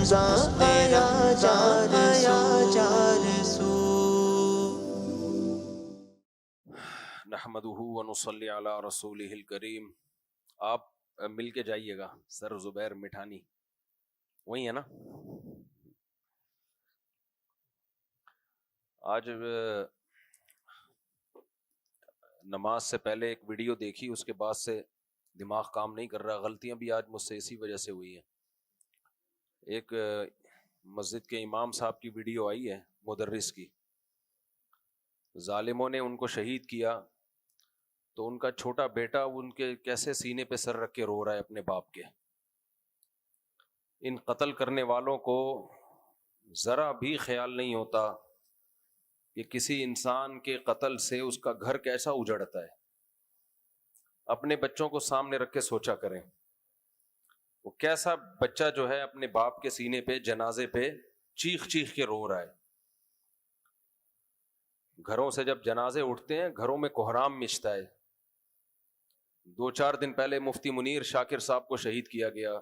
رمضان آیا چار سو. نحمدہ ونصلی علی رسولہ الکریم. آپ مل کے جائیے گا سر زبیر مٹھانی، وہی ہے نا؟ آج نماز سے پہلے ایک ویڈیو دیکھی، اس کے بعد سے دماغ کام نہیں کر رہا. غلطیاں بھی آج مجھ سے اسی وجہ سے ہوئی ہیں. ایک مسجد کے امام صاحب کی ویڈیو آئی ہے مدرس کی، ظالموں نے ان کو شہید کیا تو ان کا چھوٹا بیٹا ان کے کیسے سینے پہ سر رکھ کے رو رہا ہے اپنے باپ کے. ان قتل کرنے والوں کو ذرا بھی خیال نہیں ہوتا کہ کسی انسان کے قتل سے اس کا گھر کیسا اجڑتا ہے. اپنے بچوں کو سامنے رکھ کے سوچا کریں، وہ کیسا بچہ جو ہے اپنے باپ کے سینے پہ جنازے پہ چیخ چیخ کے رو رہا ہے. گھروں سے جب جنازے اٹھتے ہیں گھروں میں کوہرام مچتا ہے. 2-4 دن پہلے مفتی منیر شاکر صاحب کو شہید کیا گیا.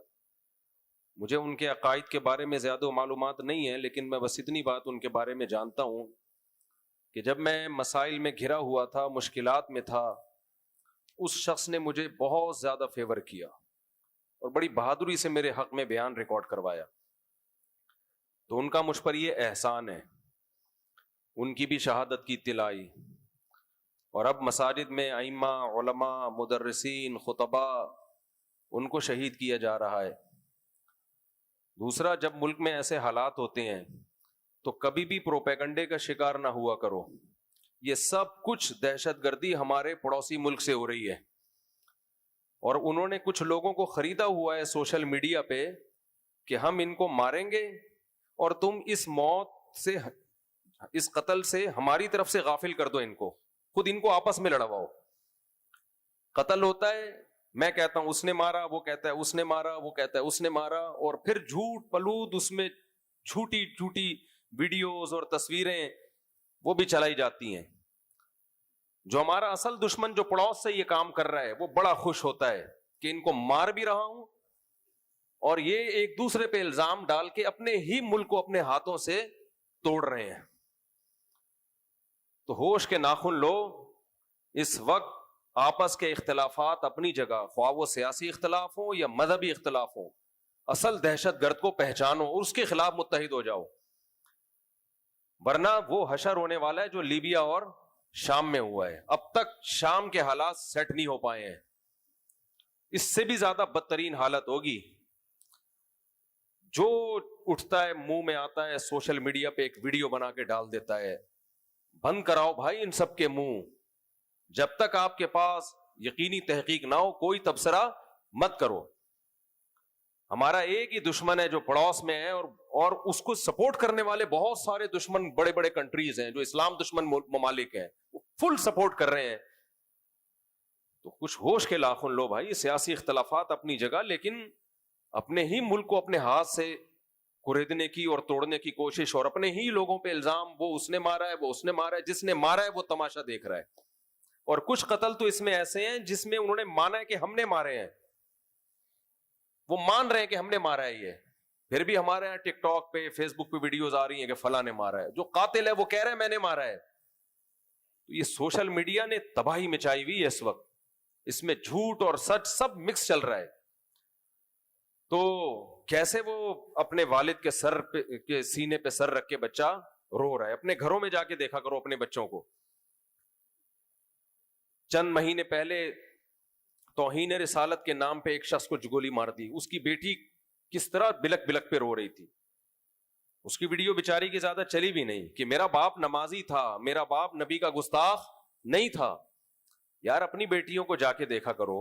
مجھے ان کے عقائد کے بارے میں زیادہ معلومات نہیں ہے، لیکن میں بس اتنی بات ان کے بارے میں جانتا ہوں کہ جب میں مسائل میں گھرا ہوا تھا، مشکلات میں تھا، اس شخص نے مجھے بہت زیادہ فیور کیا اور بڑی بہادری سے میرے حق میں بیان ریکارڈ کروایا. تو ان کا مجھ پر یہ احسان ہے. ان کی بھی شہادت کی اطلاع آئی، اور اب مساجد میں ائمہ، علماء، مدرسین، خطباء، ان کو شہید کیا جا رہا ہے. دوسرا، جب ملک میں ایسے حالات ہوتے ہیں تو کبھی بھی پروپیگنڈے کا شکار نہ ہوا کرو. یہ سب کچھ دہشت گردی ہمارے پڑوسی ملک سے ہو رہی ہے، اور انہوں نے کچھ لوگوں کو خریدا ہوا ہے سوشل میڈیا پہ کہ ہم ان کو ماریں گے اور تم اس موت سے، اس قتل سے ہماری طرف سے غافل کر دو. ان کو خود ان کو آپس میں لڑواؤ. قتل ہوتا ہے، میں کہتا ہوں اس نے مارا، وہ کہتا ہے اس نے مارا، وہ کہتا ہے اس نے مارا، اور پھر جھوٹ پلود اس میں جھوٹی جھوٹی ویڈیوز اور تصویریں وہ بھی چلائی جاتی ہیں. جو ہمارا اصل دشمن جو پڑوس سے یہ کام کر رہا ہے وہ بڑا خوش ہوتا ہے کہ ان کو مار بھی رہا ہوں، اور یہ ایک دوسرے پہ الزام ڈال کے اپنے ہی ملک کو اپنے ہاتھوں سے توڑ رہے ہیں. تو ہوش کے ناخن لو. اس وقت آپس کے اختلافات اپنی جگہ، خواہ وہ سیاسی اختلاف ہوں یا مذہبی اختلاف ہوں، اصل دہشت گرد کو پہچانو اور اس کے خلاف متحد ہو جاؤ، ورنہ وہ حشر ہونے والا ہے جو لیبیا اور شام میں ہوا ہے. اب تک شام کے حالات سیٹ نہیں ہو پائے ہیں، اس سے بھی زیادہ بدترین حالت ہوگی. جو اٹھتا ہے منہ میں آتا ہے سوشل میڈیا پہ ایک ویڈیو بنا کے ڈال دیتا ہے. بند کراؤ بھائی ان سب کے منہ. جب تک آپ کے پاس یقینی تحقیق نہ ہو کوئی تبصرہ مت کرو. ہمارا ایک ہی دشمن ہے جو پڑوس میں ہے، اور اس کو سپورٹ کرنے والے بہت سارے دشمن بڑے بڑے کنٹریز ہیں جو اسلام دشمن ممالک ہیں، وہ فل سپورٹ کر رہے ہیں. تو کچھ ہوش کے ناخن لو بھائی. سیاسی اختلافات اپنی جگہ، لیکن اپنے ہی ملک کو اپنے ہاتھ سے کریدنے کی اور توڑنے کی کوشش، اور اپنے ہی لوگوں پہ الزام، وہ اس نے مارا ہے، وہ اس نے مارا ہے. جس نے مارا ہے وہ تماشا دیکھ رہا ہے. اور کچھ قتل تو اس میں ایسے ہیں جس میں انہوں نے مانا ہے کہ ہم نے مارے ہیں، وہ مان رہے ہیں کہ ہم نے مارا ہے. یہ پھر بھی ہمارے یہاں ٹک ٹاک پہ، فیس بک پہ ویڈیوز آ رہی ہیں کہ فلاں نے مارا ہے. جو قاتل ہے وہ کہہ رہے ہیں میں نے مارا ہے. تو یہ سوشل میڈیا نے تباہی مچائی ہوئی ہے اس وقت. اس میں جھوٹ اور سچ سب مکس چل رہا ہے. تو کیسے وہ اپنے والد کے سر پہ، کے سینے پہ سر رکھ کے بچہ رو رہا ہے. اپنے گھروں میں جا کے دیکھا کرو اپنے بچوں کو. چند مہینے پہلے توہین رسالت کے نام پہ ایک شخص کو گولی مار دی. اس کی بیٹی کس طرح بلک بلک پہ رو رہی تھی. اس کی ویڈیو بیچاری کی زیادہ چلی بھی نہیں کہ میرا باپ نمازی تھا، میرا باپ نبی کا گستاخ نہیں تھا. یار اپنی بیٹیوں کو جا کے دیکھا کرو،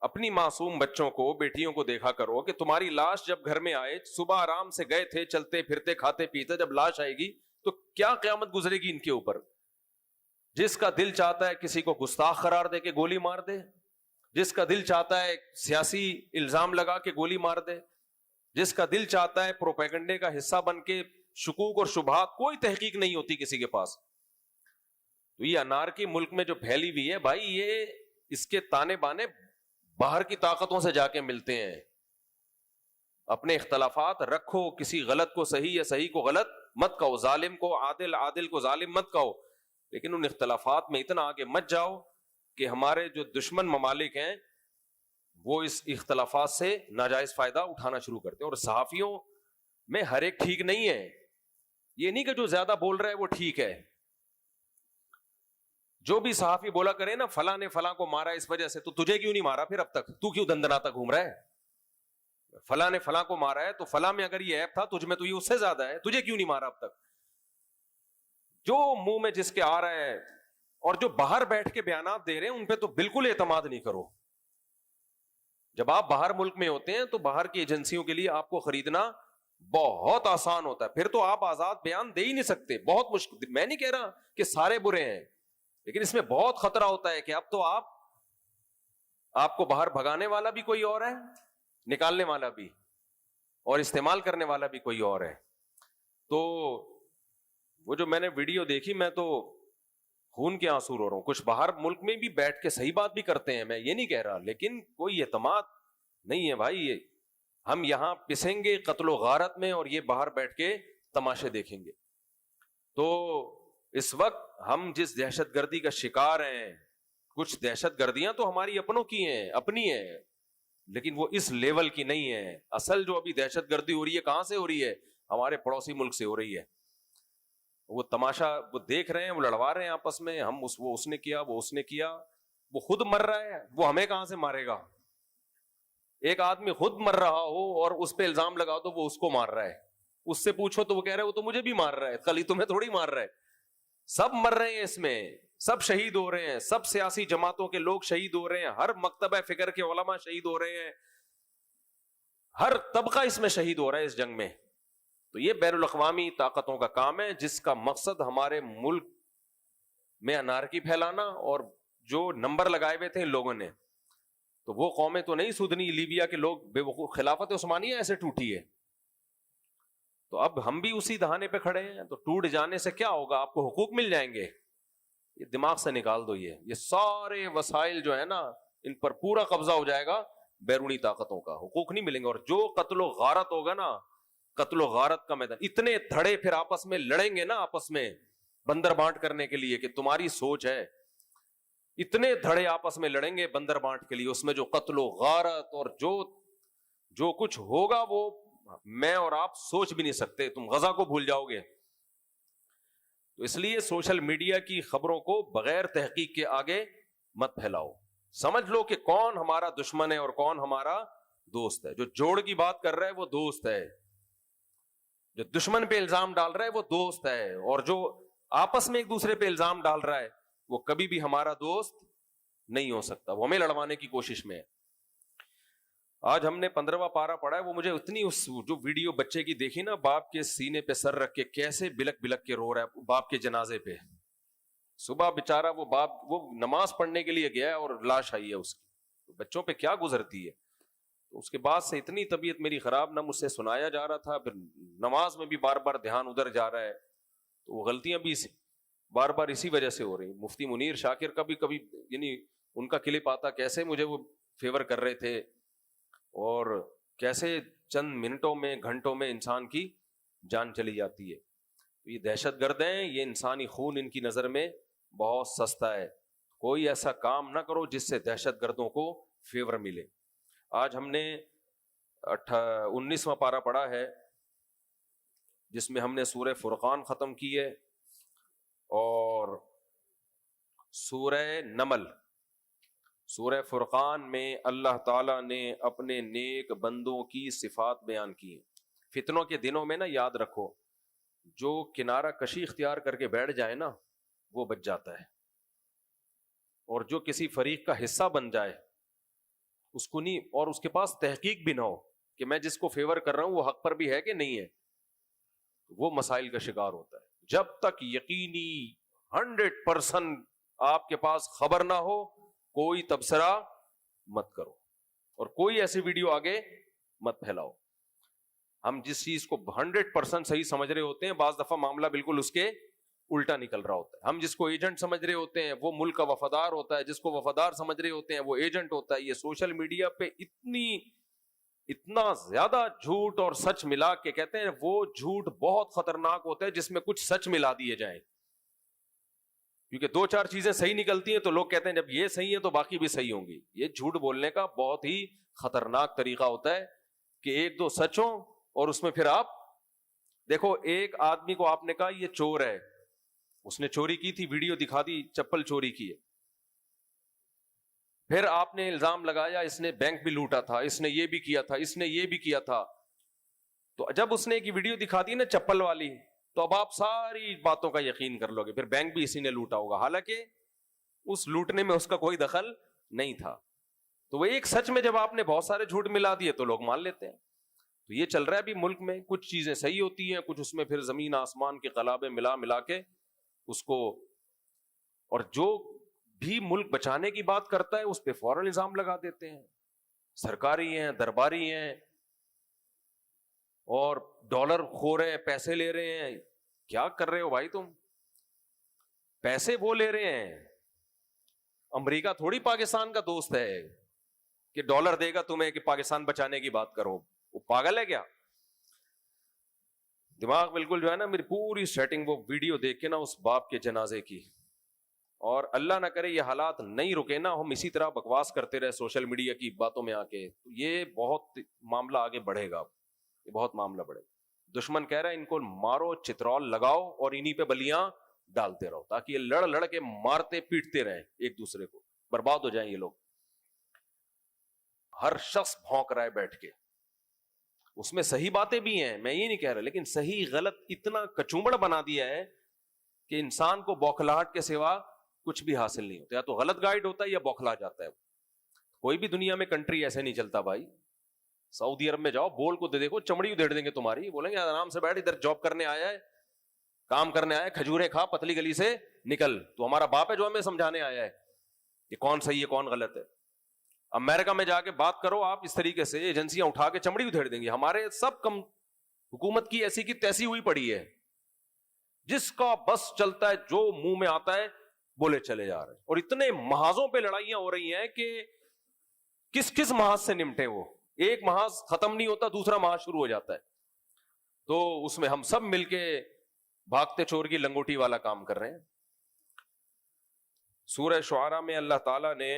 اپنی معصوم بچوں کو، بیٹیوں کو دیکھا کرو کہ تمہاری لاش جب گھر میں آئے، صبح آرام سے گئے تھے، چلتے پھرتے کھاتے پیتے، جب لاش آئے گی تو کیا قیامت گزرے گی ان کے اوپر. جس کا دل چاہتا ہے کسی کو گستاخ قرار دے کے گولی مار دے، جس کا دل چاہتا ہے سیاسی الزام لگا کے گولی مار دے، جس کا دل چاہتا ہے پروپیگنڈے کا حصہ بن کے، شکوک اور شبہات، کوئی تحقیق نہیں ہوتی کسی کے پاس. تو یہ انارکی ملک میں جو پھیلی ہوئی ہے بھائی، یہ اس کے تانے بانے باہر کی طاقتوں سے جا کے ملتے ہیں. اپنے اختلافات رکھو، کسی غلط کو صحیح یا صحیح کو غلط مت کہو، ظالم کو عادل، عادل کو ظالم مت کہو، لیکن ان اختلافات میں اتنا آگے مت جاؤ کہ ہمارے جو دشمن ممالک ہیں وہ اس اختلافات سے ناجائز فائدہ اٹھانا شروع کرتے ہیں. اور صحافیوں میں ہر ایک ٹھیک نہیں ہے، یہ نہیں کہ جو زیادہ بول رہا ہے وہ ٹھیک ہے. جو بھی صحافی بولا کرے نا فلاں نے فلاں کو مارا اس وجہ سے، تو تجھے کیوں نہیں مارا پھر اب تک؟ تو کیوں دندناتا گھوم رہا ہے؟ فلاں نے فلاں کو مارا ہے تو فلاں میں اگر یہ ایپ تھا تجھ میں تو یہ اس سے زیادہ ہے، تجھے کیوں نہیں مارا اب تک؟ جو منہ میں جس کے آ رہا ہے اور جو باہر بیٹھ کے بیانات دے رہے ہیں ان پہ تو بالکل اعتماد نہیں کرو. جب آپ باہر ملک میں ہوتے ہیں تو باہر کی ایجنسیوں کے لیے آپ کو خریدنا بہت آسان ہوتا ہے، پھر تو آپ آزاد بیان دے ہی نہیں سکتے، بہت مشکل. میں نہیں کہہ رہا کہ سارے برے ہیں، لیکن اس میں بہت خطرہ ہوتا ہے کہ اب تو آپ کو باہر بھگانے والا بھی کوئی اور ہے، نکالنے والا بھی، اور استعمال کرنے والا بھی کوئی اور ہے. تو وہ جو میں نے ویڈیو دیکھی میں تو خون کے آنسو رو رہا ہوں. کچھ باہر ملک میں بھی بیٹھ کے صحیح بات بھی کرتے ہیں، میں یہ نہیں کہہ رہا، لیکن کوئی اعتماد نہیں ہے بھائی. ہم یہاں پسیں گے قتل و غارت میں اور یہ باہر بیٹھ کے تماشے دیکھیں گے. تو اس وقت ہم جس دہشت گردی کا شکار ہیں، کچھ دہشت گردیاں تو ہماری اپنوں کی ہیں، اپنی ہیں، لیکن وہ اس لیول کی نہیں ہے. اصل جو ابھی دہشت گردی ہو رہی ہے کہاں سے ہو رہی ہے؟ ہمارے پڑوسی ملک سے ہو رہی ہے. وہ تماشا وہ دیکھ رہے ہیں، وہ لڑوا رہے ہیں آپس میں، ہم وہ اس نے کیا، وہ اس نے کیا. وہ خود مر رہا ہے، وہ ہمیں کہاں سے مارے گا؟ ایک آدمی خود مر رہا ہو اور اس پہ الزام لگاؤ تو وہ اس کو مار رہا ہے. اس سے پوچھو تو وہ کہہ رہا ہے وہ تو مجھے بھی مار رہا ہے، خالی تمہیں تھوڑی مار رہا ہے. سب مر رہے ہیں اس میں، سب شہید ہو رہے ہیں، سب سیاسی جماعتوں کے لوگ شہید ہو رہے ہیں، ہر مکتبہ فکر کے علماء شہید ہو رہے ہیں، ہر طبقہ اس میں شہید ہو رہا ہے اس جنگ میں. تو یہ بین الاقوامی طاقتوں کا کام ہے جس کا مقصد ہمارے ملک میں انارکی پھیلانا. اور جو نمبر لگائے ہوئے تھے ان لوگوں نے، تو وہ قومیں تو نہیں سودنی لیبیا کے لوگ بے وقوف، خلافت عثمانیہ ایسے ٹوٹی ہے، تو اب ہم بھی اسی دہانے پہ کھڑے ہیں. تو ٹوٹ جانے سے کیا ہوگا؟ آپ کو حقوق مل جائیں گے. یہ دماغ سے نکال دو، یہ سارے وسائل جو ہے نا ان پر پورا قبضہ ہو جائے گا بیرونی طاقتوں کا، حقوق نہیں ملیں گے. اور جو قتل و غارت ہوگا نا، قتل و غارت کا میدان، اتنے دھڑے پھر آپس میں لڑیں گے نا، آپس میں بندر بانٹ کرنے کے لیے کہ تمہاری سوچ ہے، اتنے دھڑے آپس میں لڑیں گے بندر بانٹ کے لیے. اس میں جو قتل و غارت اور جو کچھ ہوگا وہ میں اور آپ سوچ بھی نہیں سکتے. تم غزہ کو بھول جاؤ گے. تو اس لیے سوشل میڈیا کی خبروں کو بغیر تحقیق کے آگے مت پھیلاؤ. سمجھ لو کہ کون ہمارا دشمن ہے اور کون ہمارا دوست ہے. جو جوڑ کی بات کر رہا ہے وہ دوست ہے، جو دشمن پہ الزام ڈال رہا ہے وہ دوست ہے، اور جو آپس میں ایک دوسرے پہ الزام ڈال رہا ہے وہ کبھی بھی ہمارا دوست نہیں ہو سکتا، وہ ہمیں لڑوانے کی کوشش میں ہے. آج ہم نے 15واں پارہ پڑھا ہے، وہ مجھے اتنی جو ویڈیو بچے کی دیکھی نا، باپ کے سینے پہ سر رکھ کے کیسے بلک بلک کے رو رہا ہے باپ کے جنازے پہ. صبح بیچارہ وہ باپ وہ نماز پڑھنے کے لیے گیا اور لاش آئی ہے اس کی. بچوں پہ کیا گزرتی ہے. اس کے بعد سے اتنی طبیعت میری خراب، نہ مجھ سے سنایا جا رہا تھا، پھر نماز میں بھی بار بار دھیان ادھر جا رہا ہے. تو وہ غلطیاں بھی بار بار اسی وجہ سے ہو رہی. مفتی منیر شاکر کا بھی کبھی یعنی ان کا کلپ آتا، کیسے مجھے وہ فیور کر رہے تھے اور کیسے چند منٹوں میں گھنٹوں میں انسان کی جان چلی جاتی ہے. یہ دہشت گرد ہیں، یہ انسانی خون ان کی نظر میں بہت سستا ہے. کوئی ایسا کام نہ کرو جس سے دہشت گردوں کو فیور ملے. آج ہم نے 19واں پارہ پڑھا ہے جس میں ہم نے سورہ فرقان ختم کی ہے اور سورہ نمل. سورہ فرقان میں اللہ تعالیٰ نے اپنے نیک بندوں کی صفات بیان کی ہیں. فتنوں کے دنوں میں نا یاد رکھو، جو کنارہ کشی اختیار کر کے بیٹھ جائے نا وہ بچ جاتا ہے، اور جو کسی فریق کا حصہ بن جائے اس کو نہیں، اور اس کے پاس تحقیق بھی نہ ہو کہ میں جس کو فیور کر رہا ہوں وہ حق پر بھی ہے کہ نہیں ہے، وہ مسائل کا شکار ہوتا ہے. جب تک یقینی 100% آپ کے پاس خبر نہ ہو کوئی تبصرہ مت کرو اور کوئی ایسی ویڈیو آگے مت پھیلاؤ. ہم جس چیز کو 100% صحیح سمجھ رہے ہوتے ہیں بعض دفعہ معاملہ بالکل اس کے الٹا نکل رہا ہوتا ہے. ہم جس کو ایجنٹ سمجھ رہے ہوتے ہیں وہ ملک کا وفادار ہوتا ہے، جس کو وفادار سمجھ رہے ہوتے ہیں وہ ایجنٹ ہوتا ہے. یہ سوشل میڈیا پہ اتنی اتنا زیادہ جھوٹ اور سچ ملا کے کہتے ہیں وہ جھوٹ بہت خطرناک ہوتا ہے جس میں کچھ سچ ملا دیے جائیں، کیونکہ دو چار چیزیں صحیح نکلتی ہیں تو لوگ کہتے ہیں جب یہ صحیح ہے تو باقی بھی صحیح ہوں گی. یہ جھوٹ بولنے کا بہت ہی خطرناک طریقہ ہوتا ہے کہ ایک دو سچ ہوں اور اس میں پھر آپ دیکھو. ایک آدمی کو آپ نے کہا یہ چور ہے، اس نے چوری کی تھی، ویڈیو دکھا دی چپل چوری کی ہے، پھر آپ نے الزام لگایا اس نے بینک بھی لوٹا تھا، اس نے یہ بھی کیا تھا، اس نے یہ بھی کیا تھا. تو جب اس نے ایک ویڈیو دکھا دی نا چپل والی، تو اب آپ ساری باتوں کا یقین کر لو گے پھر بینک بھی اسی نے لوٹا ہوگا، حالانکہ اس لوٹنے میں اس کا کوئی دخل نہیں تھا. تو وہ ایک سچ میں جب آپ نے بہت سارے جھوٹ ملا دیے تو لوگ مان لیتے ہیں. تو یہ چل رہا ہے ابھی ملک میں، کچھ چیزیں صحیح ہوتی ہیں، کچھ اس میں پھر زمین آسمان کے قلابے ملا کے اس کو، اور جو بھی ملک بچانے کی بات کرتا ہے اس پہ فوراً الزام لگا دیتے ہیں، سرکاری ہیں، درباری ہیں، اور ڈالر کھو رہے ہیں، پیسے لے رہے ہیں. کیا کر رہے ہو بھائی تم؟ پیسے وہ لے رہے ہیں، امریکہ تھوڑی پاکستان کا دوست ہے کہ ڈالر دے گا تمہیں کہ پاکستان بچانے کی بات کرو. وہ پاگل ہے کیا؟ دماغ بالکل جو ہے نا، میری پوری سیٹنگ وہ ویڈیو دیکھ کے نا اس باپ کے جنازے کی، اور اللہ نہ کرے یہ حالات نہیں رکے نا، ہم اسی طرح بکواس کرتے رہے سوشل میڈیا کی باتوں میں آ کے، تو یہ بہت معاملہ آگے بڑھے گا. یہ بہت معاملہ بڑھے گا. دشمن کہہ رہا ہے ان کو مارو، چترول لگاؤ اور انہی پہ بلیاں ڈالتے رہو تاکہ یہ لڑ لڑ کے مارتے پیٹتے رہیں ایک دوسرے کو، برباد ہو جائیں یہ لوگ. ہر شخص بھونک رہا ہے بیٹھ کے، اس میں صحیح باتیں بھی ہیں، میں یہ نہیں کہہ رہا، لیکن صحیح غلط اتنا کچومڑ بنا دیا ہے کہ انسان کو بوکھلاہٹ کے سوا کچھ بھی حاصل نہیں ہوتا. یا تو غلط گائیڈ ہوتا ہے یا بوکھلا جاتا ہے. کوئی بھی دنیا میں کنٹری ایسے نہیں چلتا بھائی. سعودی عرب میں جاؤ، بول کو دے دیکھو، چمڑی ادھیڑ دیں گے تمہاری، بولیں گے آرام سے بیٹھ، ادھر جاب کرنے آیا ہے، کام کرنے آیا ہے، کھجورے کھا، پتلی گلی سے نکل. تو ہمارا باپ ہے جو ہمیں سمجھانے آیا ہے کہ کون صحیح ہے کون غلط ہے. امریکہ میں جا کے بات کرو آپ اس طریقے سے، ایجنسیاں اٹھا کے چمڑی ادھیڑ دیں گی. ہمارے سب کم حکومت کی ایسی کی تیسی ہوئی پڑی ہے، جس کا بس چلتا ہے جو منہ میں آتا ہے بولے چلے جا رہے ہیں. اور اتنے محاذوں پہ لڑائیاں ہو رہی ہیں کہ کس کس محاذ سے نمٹے. وہ ایک محاذ ختم نہیں ہوتا دوسرا محاذ شروع ہو جاتا ہے. تو اس میں ہم سب مل کے بھاگتے چور کی لنگوٹی والا کام کر رہے ہیں. سورہ شعراء میں اللہ تعالیٰ نے،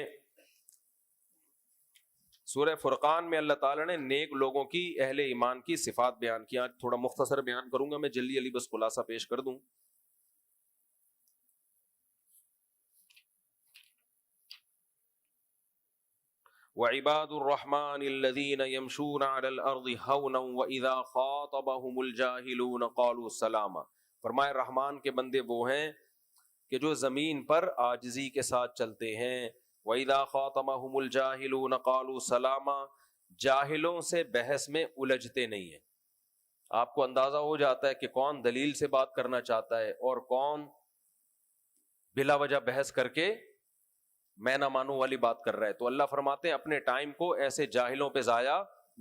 سورہ فرقان میں اللہ تعالیٰ نے نیک لوگوں کی، اہل ایمان کی صفات بیان کی. آج تھوڑا مختصر بیان کروں گا میں، جلدی جلدی بس خلاصہ پیش کر دوں. وعباد الرحمن الذين يمشون على الارض هونا واذا خاطبهم الجاهلون قالوا سلاما. فرمائے رحمان کے بندے وہ ہیں کہ جو زمین پر عاجزی کے ساتھ چلتے ہیں. واذا خاطبهم الجاهلون قالوا سلاما، جاہلوں سے بحث میں الجھتے نہیں ہیں. آپ کو اندازہ ہو جاتا ہے کہ کون دلیل سے بات کرنا چاہتا ہے اور کون بلا وجہ بحث کر کے میں نہ مانوں والی بات کر رہا ہے. تو اللہ فرماتے ہیں اپنے ٹائم کو ایسے جاہلوں پہ ضائع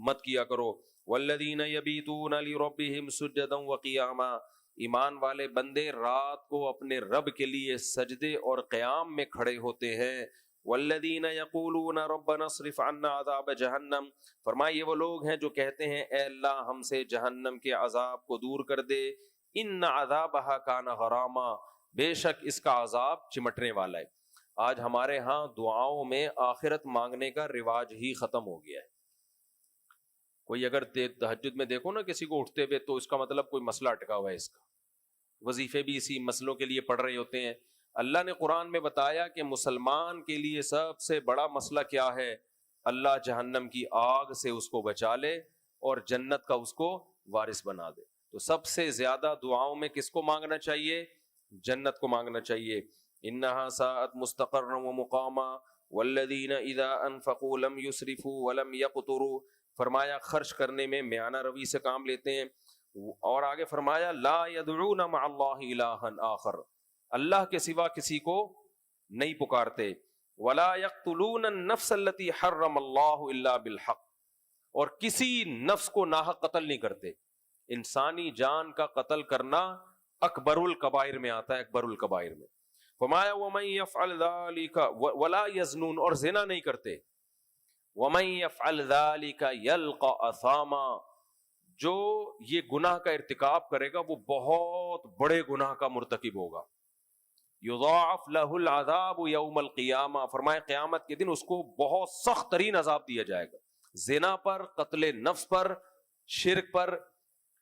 مت کیا کرو. والذین یبیتون لربہم سجدا وقیاما، ایمان والے بندے رات کو اپنے رب کے لیے سجدے اور قیام میں کھڑے ہوتے ہیں. والذین یقولون ربنا اصرف عنا عذاب جہنم، فرمائے یہ وہ لوگ ہیں جو کہتے ہیں اے اللہ ہم سے جہنم کے عذاب کو دور کر دے. ان عذابها کان غراما، بے شک اس کا عذاب چمٹنے والا ہے. آج ہمارے ہاں دعاؤں میں آخرت مانگنے کا رواج ہی ختم ہو گیا ہے. کوئی اگر تہجد میں دیکھو نا کسی کو اٹھتے ہوئے تو اس کا مطلب کوئی مسئلہ اٹکا ہوا ہے اس کا. وظیفے بھی اسی مسئلوں کے لیے پڑھ رہے ہوتے ہیں. اللہ نے قرآن میں بتایا کہ مسلمان کے لیے سب سے بڑا مسئلہ کیا ہے؟ اللہ جہنم کی آگ سے اس کو بچا لے اور جنت کا اس کو وارث بنا دے. تو سب سے زیادہ دعاؤں میں کس کو مانگنا چاہیے؟ جنت کو مانگنا چاہیے. انہا ساعت مستقرا ومقاما والذین اذا انفقوا لم یسرفوا ولم یقتروا، فرمایا خرچ کرنے میں میانہ روی سے کام لیتے ہیں. اور آگے فرمایا لا یدعون مع اللہ الہا آخر، اللہ کے سوا کسی کو نہیں پکارتے. ولا یقتلون النفس التي حرم اللہ الا بالحق، اور کسی نفس کو ناحق قتل نہیں کرتے. انسانی جان کا قتل کرنا اکبر الکبائر میں آتا ہے، اکبر الکبائر میں. فرمایا ومن يفعل ذلك ولا يزنون، اور زنا نہیں کرتے. وَمَن يَفْعَلْ ذَلِكَ يَلْقَ أَثَامًا، جو یہ گناہ کا ارتکاب کرے گا وہ بہت بڑے گناہ کا مرتکب ہوگا. یضاعف لہ العذاب یوم القیامہ، فرمائے قیامت کے دن اس کو بہت سخت ترین عذاب دیا جائے گا. زنا پر، قتل نفس پر، شرک پر،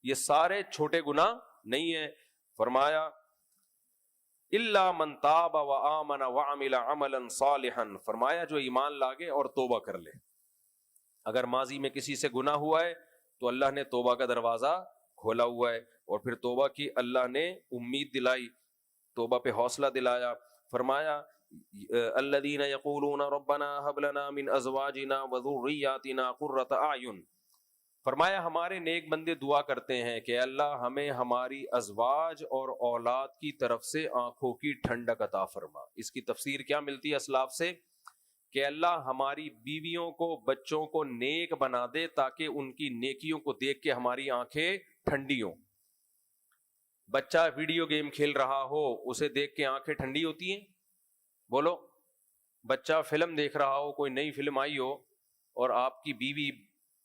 یہ سارے چھوٹے گناہ نہیں ہیں. فرمایا الا من تاب وآمن وعمل عملا صالحا، فرمایا جو ایمان لاگے اور توبہ کر لے. اگر ماضی میں کسی سے گناہ ہوا ہے تو اللہ نے توبہ کا دروازہ کھولا ہوا ہے، اور پھر توبہ کی اللہ نے امید دلائی، توبہ پہ حوصلہ دلایا. فرمایا الذین یقولون ربنا هب لنا من ازواجنا وذریاتنا قرۃ اعین، فرمایا ہمارے نیک بندے دعا کرتے ہیں کہ اللہ ہمیں ہماری ازواج اور اولاد کی طرف سے آنکھوں کی ٹھنڈک عطا فرما. اس کی تفسیر کیا ملتی ہے اسلاف سے کہ اللہ ہماری بیویوں کو، بچوں کو نیک بنا دے تاکہ ان کی نیکیوں کو دیکھ کے ہماری آنکھیں ٹھنڈی ہوں. بچہ ویڈیو گیم کھیل رہا ہو، اسے دیکھ کے آنکھیں ٹھنڈی ہوتی ہیں؟ بولو. بچہ فلم دیکھ رہا ہو، کوئی نئی فلم آئی ہو اور آپ کی بیوی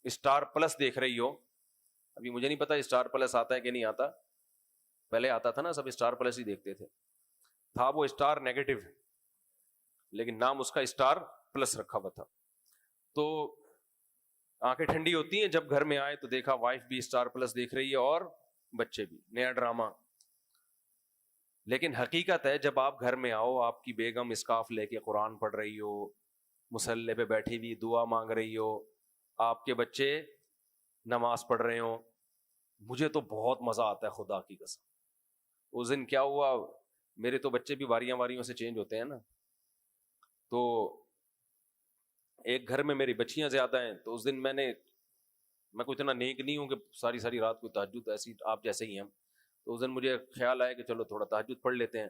اسٹار پلس دیکھ رہی ہو، ابھی مجھے نہیں پتا اسٹار پلس آتا ہے کہ نہیں آتا، پہلے آتا تھا نا، سب اسٹار پلس ہی دیکھتے تھے. تھا وہ اسٹار نیگیٹو لیکن نام اس کا اسٹار پلس رکھا ہوا تھا. تو آنکھیں ٹھنڈی ہوتی ہیں جب گھر میں آئے تو دیکھا وائف بھی اسٹار پلس دیکھ رہی ہے اور بچے بھی، نیا ڈرامہ. لیکن حقیقت ہے جب آپ گھر میں آؤ، آپ کی بیگم اسکارف لے کے قرآن پڑھ رہی ہو، مصلی پہ بیٹھی ہوئی دعا مانگ رہی ہو، آپ کے بچے نماز پڑھ رہے ہوں، مجھے تو بہت مزہ آتا ہے خدا کی قسم. اس دن کیا ہوا، میرے تو بچے بھی واریوں سے چینج ہوتے ہیں نا، تو ایک گھر میں میری بچیاں زیادہ ہیں. تو اس دن میں کوئی اتنا نیک نہیں ہوں کہ ساری رات کو تہجد، ایسی آپ جیسے ہی ہیں. تو اس دن مجھے خیال آیا کہ چلو تھوڑا تہجد پڑھ لیتے ہیں.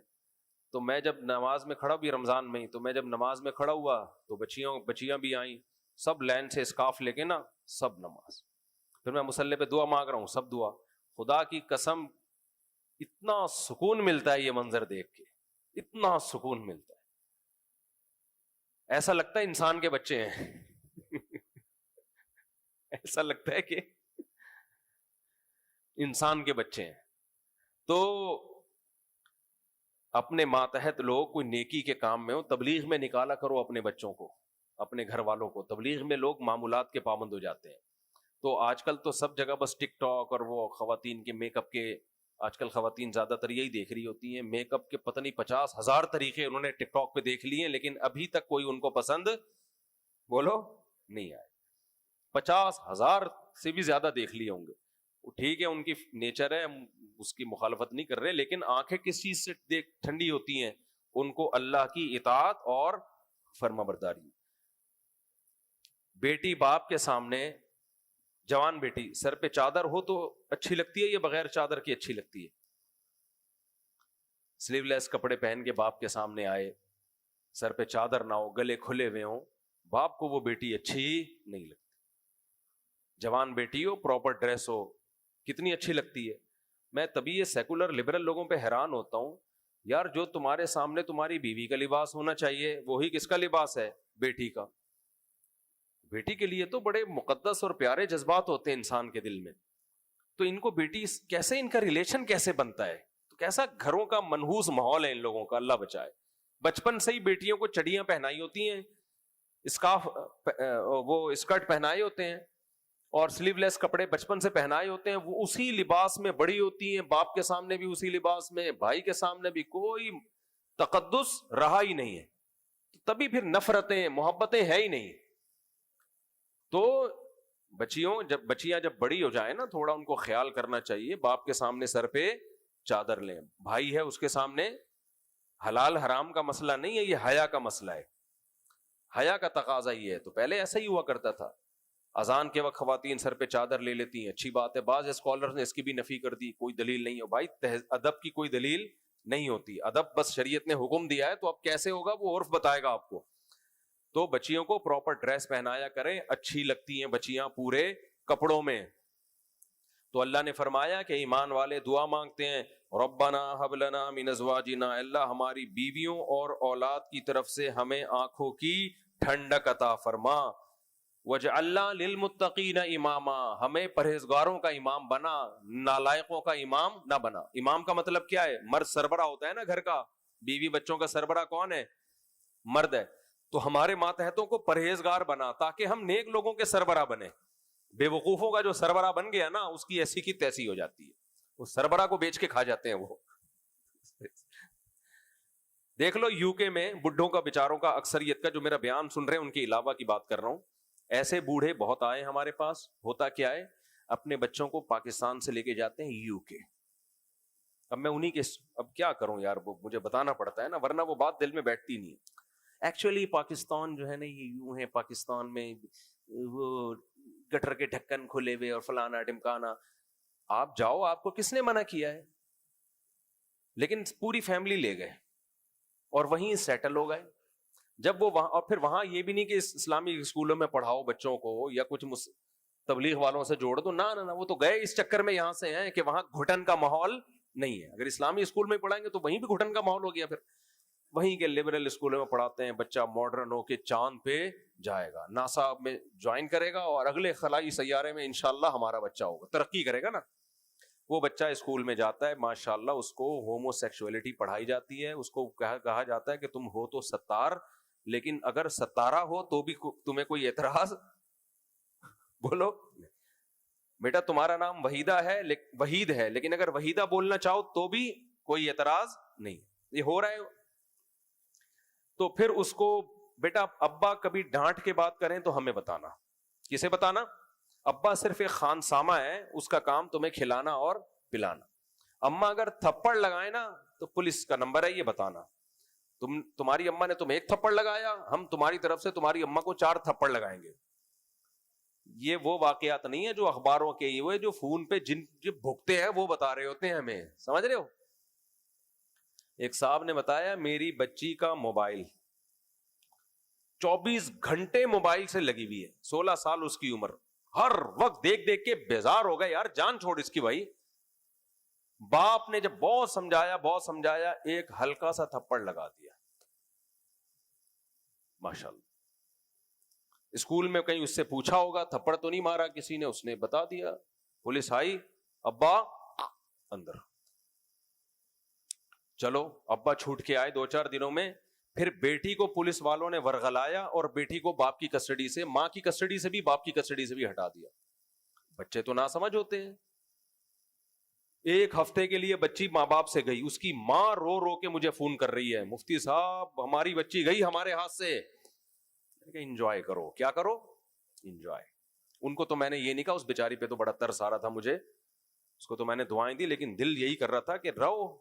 تو میں جب نماز میں کھڑا بھی رمضان میں ہی، تو میں جب نماز میں کھڑا ہوا تو بچیاں بھی آئیں، سب لائن سے اسکارف لے کے نا، سب نماز. پھر میں مصلی پہ دعا مانگ رہا ہوں، سب دعا. خدا کی قسم اتنا سکون ملتا ہے یہ منظر دیکھ کے، اتنا سکون ملتا ہے، ایسا لگتا ہے انسان کے بچے ہیں. ایسا لگتا ہے کہ انسان کے بچے ہیں. تو اپنے ماتحت لوگ کوئی نیکی کے کام میں ہو، تبلیغ میں نکالا کرو اپنے بچوں کو، اپنے گھر والوں کو. تبلیغ میں لوگ معمولات کے پابند ہو جاتے ہیں. تو آج کل تو سب جگہ بس ٹک ٹاک اور وہ خواتین کے میک اپ کے، آج کل خواتین زیادہ تر یہی دیکھ رہی ہوتی ہیں، میک اپ کے پتہ نہیں 50,000 طریقے انہوں نے ٹک ٹاک پہ دیکھ لیے ہیں، لیکن ابھی تک کوئی ان کو پسند بولو نہیں آئے. 50,000 سے بھی زیادہ دیکھ لیے ہوں گے. ٹھیک ہے ان کی نیچر ہے، اس کی مخالفت نہیں کر رہے، لیکن آنکھیں کس چیز سے ٹھنڈی ہوتی ہیں؟ ان کو اللہ کی اطاعت اور فرما برداری. بیٹی باپ کے سامنے، جوان بیٹی سر پہ چادر ہو تو اچھی لگتی ہے یا بغیر چادر کی اچھی لگتی ہے؟ سلیو لیس کپڑے پہن کے باپ کے سامنے آئے، سر پہ چادر نہ ہو، گلے کھلے ہوئے ہوں، باپ کو وہ بیٹی اچھی نہیں لگتی. جوان بیٹی ہو، پراپر ڈریس ہو، کتنی اچھی لگتی ہے. میں تبھی یہ سیکولر لبرل لوگوں پہ حیران ہوتا ہوں، یار جو تمہارے سامنے تمہاری بیوی کا لباس ہونا چاہیے وہی کس کا لباس ہے؟ بیٹی کا. بیٹی کے لیے تو بڑے مقدس اور پیارے جذبات ہوتے ہیں انسان کے دل میں. تو ان کو بیٹی کیسے، ان کا ریلیشن کیسے بنتا ہے؟ تو کیسا گھروں کا منحوس ماحول ہے ان لوگوں کا، اللہ بچائے. بچپن سے ہی بیٹیوں کو چڑیاں پہنائی ہوتی ہیں، وہ اسکرٹ پہنائے ہوتے ہیں، اور سلیو لیس کپڑے بچپن سے پہنائے ہوتے ہیں. وہ اسی لباس میں بڑی ہوتی ہیں، باپ کے سامنے بھی اسی لباس میں، بھائی کے سامنے بھی. کوئی تقدس رہا ہی نہیں ہے. تبھی پھر نفرتیں، محبتیں ہے ہی نہیں. تو بچیاں جب بڑی ہو جائیں نا، تھوڑا ان کو خیال کرنا چاہیے. باپ کے سامنے سر پہ چادر لیں، بھائی ہے اس کے سامنے. حلال حرام کا مسئلہ نہیں ہے یہ، حیا کا مسئلہ ہے، حیا کا تقاضا یہ ہے. تو پہلے ایسا ہی ہوا کرتا تھا. اذان کے وقت خواتین سر پہ چادر لے لیتی ہیں، اچھی بات ہے. بعض اسکالرز نے اس کی بھی نفی کر دی، کوئی دلیل نہیں ہو. بھائی ادب کی کوئی دلیل نہیں ہوتی، ادب بس شریعت نے حکم دیا ہے، تو اب کیسے ہوگا وہ عرف بتائے گا آپ کو. تو بچیوں کو پراپر ڈریس پہنایا کریں، اچھی لگتی ہیں بچیاں پورے کپڑوں میں. تو اللہ نے فرمایا کہ ایمان والے دعا مانگتے ہیں، ربنا ہب لنا من ازواجنا، اللہ ہماری بیویوں اور اولاد کی طرف سے ہمیں آنکھوں کی ٹھنڈک عطا فرما. وَجَعَلْنَا لِلْمُتَّقِينَ إِمَامًا، ہمیں پرہیزگاروں کا امام بنا، نالائقوں کا امام نہ بنا. امام کا مطلب کیا ہے؟ مرد سربراہ ہوتا ہے نا گھر کا، بیوی بچوں کا سربراہ کون ہے؟ مرد ہے. تو ہمارے ماتحتوں کو پرہیزگار بنا تاکہ ہم نیک لوگوں کے سربراہ بنے. بے وقوفوں کا جو سربراہ بن گیا نا، اس کی ایسی کی تیسی ہو جاتی ہے، اس سربراہ کو بیچ کے کھا جاتے ہیں وہ. دیکھ لو یو کے میں بڈھوں کا، بیچاروں کا، اکثریت کا جو میرا بیان سن رہے ہیں ان کے علاوہ کی بات کر رہا ہوں، ایسے بوڑھے بہت آئے ہمارے پاس. ہوتا کیا ہے، اپنے بچوں کو پاکستان سے لے کے جاتے ہیں یو کے. اب میں انہی کے، اب کیا کروں یار، وہ مجھے بتانا پڑتا ہے نا، ورنہ وہ بات دل میں بیٹھتی نہیں. ایکچولی پاکستان جو ہے نا یہ یوں ہے، پاکستان میں وہ گٹر کے ڈھکن کھلے ہوئے اور فلانا ڈمکانا. آپ جاؤ، آپ کو کس نے منع کیا ہے؟ لیکن پوری فیملی لے گئے اور وہیں سیٹل ہو گئے. جب وہ وہاں، اور پھر وہاں یہ بھی نہیں کہ اسلامی اسکولوں میں پڑھاؤ بچوں کو یا کچھ تبلیغ والوں سے جوڑ دو، نہ وہ تو گئے اس چکر میں یہاں سے ہیں کہ وہاں گھٹن کا ماحول نہیں ہے. اگر اسلامی اسکول میں پڑھائیں گے تو وہیں بھی گھٹن کا ماحول ہو گیا. پھر وہیں کے لبرل اسکولوں میں پڑھاتے ہیں، بچہ ماڈرن ہو کے چاند پہ جائے گا، ناسا میں جوائن کرے گا اور اگلے خلائی سیارے میں انشاءاللہ ہمارا بچہ ہوگا، ترقی کرے گا نا. وہ بچہ اسکول میں جاتا ہے، ماشاءاللہ اس کو ہومو سیکسولیٹی پڑھائی جاتی ہے، اس کو کہا جاتا ہے کہ تم ہو تو ستار، لیکن اگر ستارہ ہو تو بھی تمہیں کوئی اعتراض بولو بیٹا، تمہارا نام وحیدہ ہے، وحید ہے، لیکن اگر وحیدہ بولنا چاہو تو بھی کوئی اعتراض نہیں. یہ ہو رہا ہے. تو پھر اس کو بیٹا، ابا کبھی ڈانٹ کے بات کریں تو ہمیں بتانا. کسے بتانا؟ ابا صرف ایک خانسامہ ہے، اس کا کام تمہیں کھلانا اور پلانا. اما اگر تھپڑ لگائے نا تو پولیس کا نمبر ہے، یہ بتانا. تمہاری اما نے تمہیں ایک تھپڑ لگایا، ہم تمہاری طرف سے تمہاری اما کو 4 تھپڑ لگائیں گے. یہ وہ واقعات نہیں ہے جو اخباروں کے، یہ جو فون پہ جن بھگتے ہیں وہ بتا رہے ہوتے ہیں ہمیں، سمجھ رہے ہو. ایک صاحب نے بتایا میری بچی کا موبائل 24 گھنٹے موبائل سے لگی ہوئی ہے، 16 سال اس کی عمر، ہر وقت دیکھ دیکھ کے بیزار ہو گئے، یار جان چھوڑ اس کی. بھائی باپ نے جب بہت سمجھایا ایک ہلکا سا تھپڑ لگا دیا. ماشاءاللہ اسکول میں کہیں اس سے پوچھا ہوگا، تھپڑ تو نہیں مارا کسی نے، اس نے بتا دیا. پولیس آئی، ابا اندر. چلو ابا چھوٹ کے آئے 2-4 دنوں میں. پھر بیٹی کو پولیس والوں نے ورغلایا اور بیٹی کو باپ کی کسٹڈی سے، ماں کی کسٹڈی سے بھی، باپ کی کسٹڈی سے بھی ہٹا دیا. بچے تو ناسمجھ ہوتے ہیں. 1 ہفتے کے لیے بچی ماں باپ سے گئی، اس کی ماں رو رو کے مجھے فون کر رہی ہے، مفتی صاحب ہماری بچی گئی ہمارے ہاتھ سے. انجوائے کرو. کیا کرو؟ انجوائے. ان کو تو میں نے یہ نہیں کہا، اس بیچاری پہ تو بڑا ترس آ رہا تھا مجھے، اس کو تو میں نے دعائیں دی، لیکن دل یہی کر رہا تھا کہ رہو،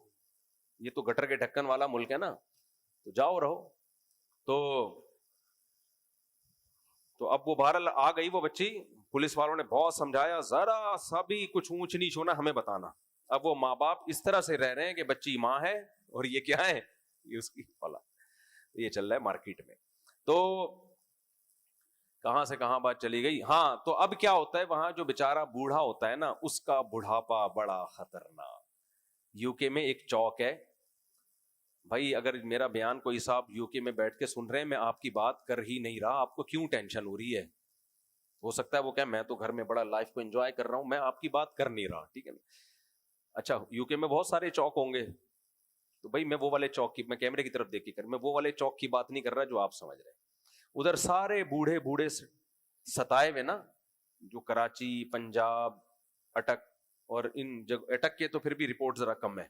یہ تو گٹر کے ڈھکن والا ملک ہے نا، تو جاؤ رہو. تو اب وہ بہرحال آ گئی وہ بچی. پولیس والوں نے بہت سمجھایا، ذرا سا بھی کچھ اونچ نیچ ہونا ہمیں بتانا. اب وہ ماں باپ اس طرح سے رہ رہے ہیں کہ بچی ماں ہے اور یہ کیا ہے، یہ اس کی فلا. یہ چل رہا ہے مارکیٹ میں. تو کہاں سے کہاں بات چلی گئی. ہاں تو اب کیا ہوتا ہے، وہاں جو بیچارہ بوڑھا ہوتا ہے نا، اس کا بڑھاپا بڑا خطرناک. یو کے میں ایک چوک ہے. بھائی اگر میرا بیان کوئی صاحب یو کے میں بیٹھ کے سن رہے ہیں، میں آپ کی بات کر ہی نہیں رہا، آپ کو کیوں ٹینشن ہو رہی ہے؟ ہو سکتا ہے وہ کہ میں تو گھر میں بڑا لائف کو انجوائے کر رہا ہوں، میں آپ کی بات کر نہیں رہا، ٹھیک ہے نا. اچھا یو کے میں بہت سارے چوک ہوں گے، تو بھائی میں وہ والے چوک کی، میں کیمرے کی طرف دیکھ کے میں وہ والے چوک کی بات نہیں کر رہا جو آپ سمجھ رہے ہیں. ادھر سارے بوڑھے ستائے ہوئے نا، جو کراچی، پنجاب، اٹک، اور ان جگہ اٹک کے تو پھر بھی رپورٹ ذرا کم ہے،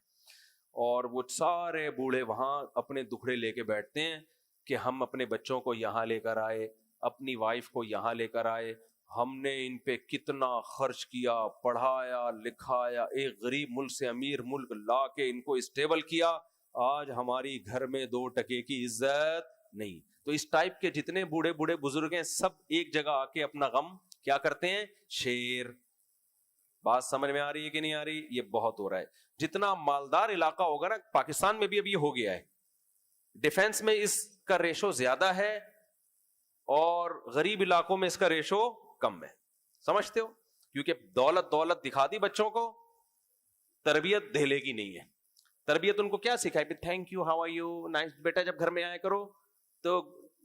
اور وہ سارے بوڑھے وہاں اپنے دکھڑے لے کے بیٹھتے ہیں کہ ہم اپنے بچوں کو یہاں لے کر آئے، اپنی وائف کو یہاں لے کر آئے، ہم نے ان پہ کتنا خرچ کیا، پڑھایا لکھایا، ایک غریب ملک سے امیر ملک لا کے ان کو اسٹیبل کیا، آج ہماری گھر میں 2 ٹکے کی عزت نہیں. تو اس ٹائپ کے جتنے بوڑھے بزرگ ہیں، سب ایک جگہ آ کے اپنا غم کیا کرتے ہیں، شیر. بات سمجھ میں آ رہی ہے کہ نہیں آ رہی؟ یہ بہت ہو رہا ہے. جتنا مالدار علاقہ ہوگا نا، پاکستان میں بھی اب یہ ہو گیا ہے، ڈیفنس میں اس کا ریشو زیادہ ہے اور غریب علاقوں میں اس کا ریشو کم ہے. سمجھتے ہو؟ کیونکہ دولت دکھا دی بچوں کو، تربیت دہلے کی نہیں ہے. تربیت ان کو کیا سکھائی؟ Thank you, how are you, nice. بیٹا جب گھر میں آیا کرو تو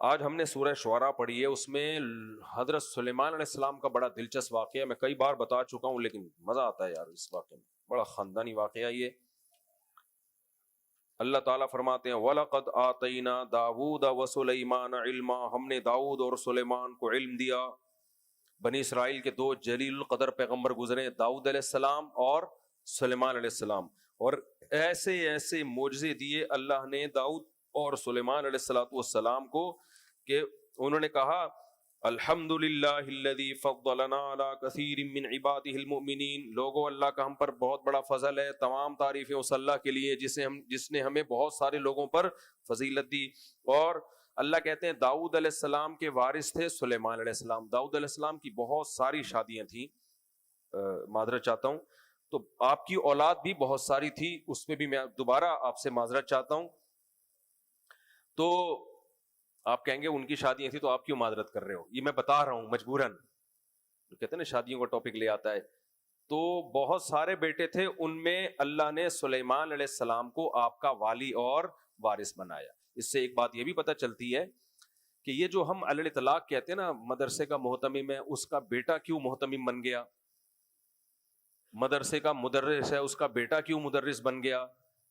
آج ہم نے سورہ شعراء پڑھی ہے، اس میں حضرت سلیمان علیہ السلام کا بڑا دلچسپ واقعہ ہے. میں کئی بار بتا چکا ہوں لیکن مزہ آتا ہے یار اس واقعے میں، بڑا خاندانی واقعہ یہ. اللہ تعالیٰ فرماتے ہیں وَلَقَدْ آتَيْنَا دَاوُودَ وَسُلَيْمَانَ عِلْمًا، ہم نے داؤد اور سلیمان کو علم دیا. بنی اسرائیل کے دو جلیل القدر پیغمبر گزرے، داؤد علیہ السلام اور سلیمان علیہ السلام، اور ایسے ایسے معجزے دیے اللہ نے داؤد اور سلیمان علیہ السلام کو کہ انہوں نے کہا الحمدللہ الذی فضلنا علی کثیر من عبادہ المؤمنین، لوگوں اللہ کا ہم پر بہت بڑا فضل ہے، تمام تعریفیں اس اللہ کے لیے جس نے ہمیں بہت سارے لوگوں پر فضیلت دی. اور اللہ کہتے ہیں داؤد علیہ السلام کے وارث تھے سلیمان علیہ السلام. داؤد علیہ السلام کی بہت ساری شادیاں تھیں، معذرت چاہتا ہوں، تو آپ کی اولاد بھی بہت ساری تھی، اس پہ بھی میں دوبارہ آپ سے معذرت چاہتا ہوں. تو آپ کہیں گے ان کی شادیاں تھیں تو آپ کیوں معذرت کر رہے ہو؟ یہ میں بتا رہا ہوں مجبوراً، کہتے ہیں نا شادیوں کا ٹاپک لے آتا ہے. تو بہت سارے بیٹے تھے، ان میں اللہ نے سلیمان علیہ السلام کو آپ کا والی اور وارث بنایا. اس سے ایک بات یہ بھی پتہ چلتی ہے کہ یہ جو ہم علی الاطلاق کہتے ہیں نا مدرسے کا محتمم ہے، اس کا بیٹا کیوں محتمم بن گیا، مدرسے کا مدرس ہے اس کا بیٹا کیوں مدرس بن گیا،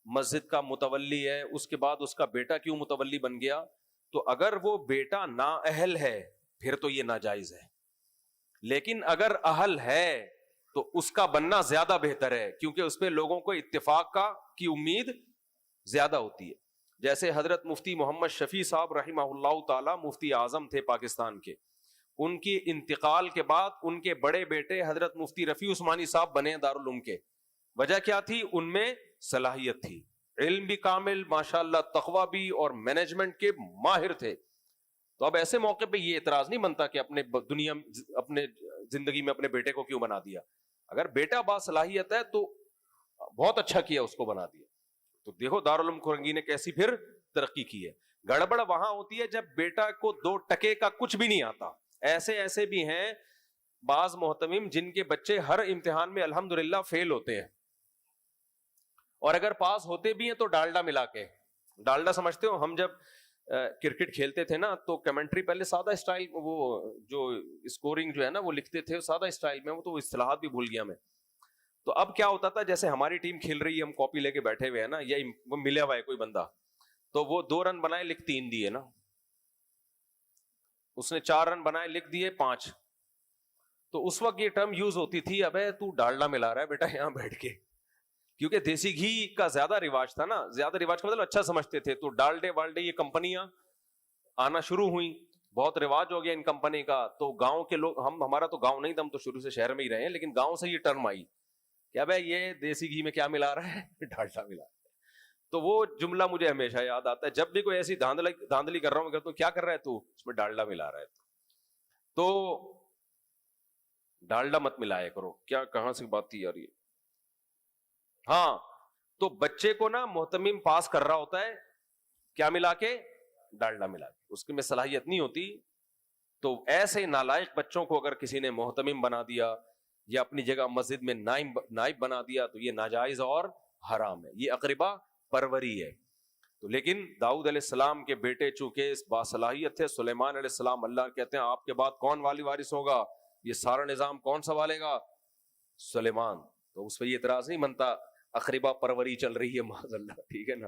مسجد کا متولی ہے اس کے بعد اس کا بیٹا کیوں متولی بن گیا. تو اگر وہ بیٹا نااہل ہے پھر تو یہ ناجائز ہے، لیکن اگر اہل ہے تو اس کا بننا زیادہ بہتر ہے، کیونکہ اس پہ لوگوں کو اتفاق کی امید زیادہ ہوتی ہے. جیسے حضرت مفتی محمد شفیع صاحب رحمہ اللہ تعالی مفتی اعظم تھے پاکستان کے، ان کی انتقال کے بعد ان کے بڑے بیٹے حضرت مفتی رفیع عثمانی صاحب بنے دارالعلوم کے. وجہ کیا تھی؟ ان میں صلاحیت تھی، علم بھی کامل ماشاءاللہ، تقوی بھی، اور مینجمنٹ کے ماہر تھے. تو اب ایسے موقع پہ یہ اعتراض نہیں بنتا کہ اپنے زندگی میں اپنے بیٹے کو کیوں بنا دیا. اگر بیٹا باصلاحیت ہے تو بہت اچھا کیا اس کو بنا دیا. تو دیکھو دارالعلوم کورنگی نے کیسی پھر ترقی کی ہے. گڑبڑ وہاں ہوتی ہے جب بیٹا کو 2 ٹکے کا کچھ بھی نہیں آتا. ایسے بھی ہیں بعض محتمم جن کے بچے ہر امتحان میں الحمدللہ فیل ہوتے ہیں، اور اگر پاس ہوتے بھی ہیں تو ڈالڈا ملا کے. ڈالڈا سمجھتے ہو؟ ہم جب کرکٹ کھیلتے تھے نا تو کمنٹری پہلے سادہ اسٹائل، وہ جو اسکورنگ جو ہے نا وہ لکھتے تھے سادہ اسٹائل میں، وہ تو اصطلاحات بھی بھول گیا میں. تو اب کیا ہوتا تھا، جیسے ہماری ٹیم کھیل رہی ہے، ہم کاپی لے کے بیٹھے ہوئے ہیں نا، یا وہ ملیا ہوا ہے کوئی بندہ، تو وہ 2 رن بنائے لکھ 3 دیے نا، اس نے 4 رن بنائے لکھ دیے 5. تو اس وقت یہ ٹرم یوز ہوتی تھی ابے تو ڈالڈا ملا رہا ہے بیٹا یہاں بیٹھ کے، کیونکہ دیسی گھی کا زیادہ رواج تھا نا. زیادہ رواج کا مطلب اچھا سمجھتے تھے. تو ڈالڈے والڈے یہ کمپنیاں آنا شروع ہوئیں، بہت رواج ہو گیا ان کمپنی کا. تو گاؤں کے لوگ، ہمارا تو گاؤں نہیں تھا، ہم تو شروع سے شہر میں ہی رہے ہیں، لیکن گاؤں سے یہ ٹرم آئی کہ بھائی یہ دیسی گھی میں کیا ملا رہا ہے؟ ڈالڈا ملا. تو وہ جملہ مجھے ہمیشہ یاد آتا ہے جب بھی کوئی ایسی دھاندلی کر رہا ہوں، تو کیا کر رہا ہے تو؟ اس میں ڈالڈا ملا رہا ہے. تو ڈالڈا مت ملایا کرو. کیا کہاں سے بات تھی یار یہ؟ ہاں، تو بچے کو نا محتمم پاس کر رہا ہوتا ہے کیا ملا کے؟ ڈالڈا ملا کے. اس کے میں صلاحیت نہیں ہوتی. تو ایسے نالائق بچوں کو اگر کسی نے محتمم بنا دیا یا اپنی جگہ مسجد میں نائب بنا دیا تو یہ ناجائز اور حرام ہے، یہ اقربا پروری ہے. تو لیکن داؤد علیہ السلام کے بیٹے چونکہ باصلاحیت تھے، سلیمان علیہ السلام، اللہ کہتے ہیں آپ کے بعد کون والی وارث ہوگا، یہ سارا نظام کون سنبھالے گا؟ سلیمان. تو اس پہ یہ اعتراض نہیں بنتا اقربا پروری چل رہی ہے معاذ اللہ، ٹھیک ہے نا.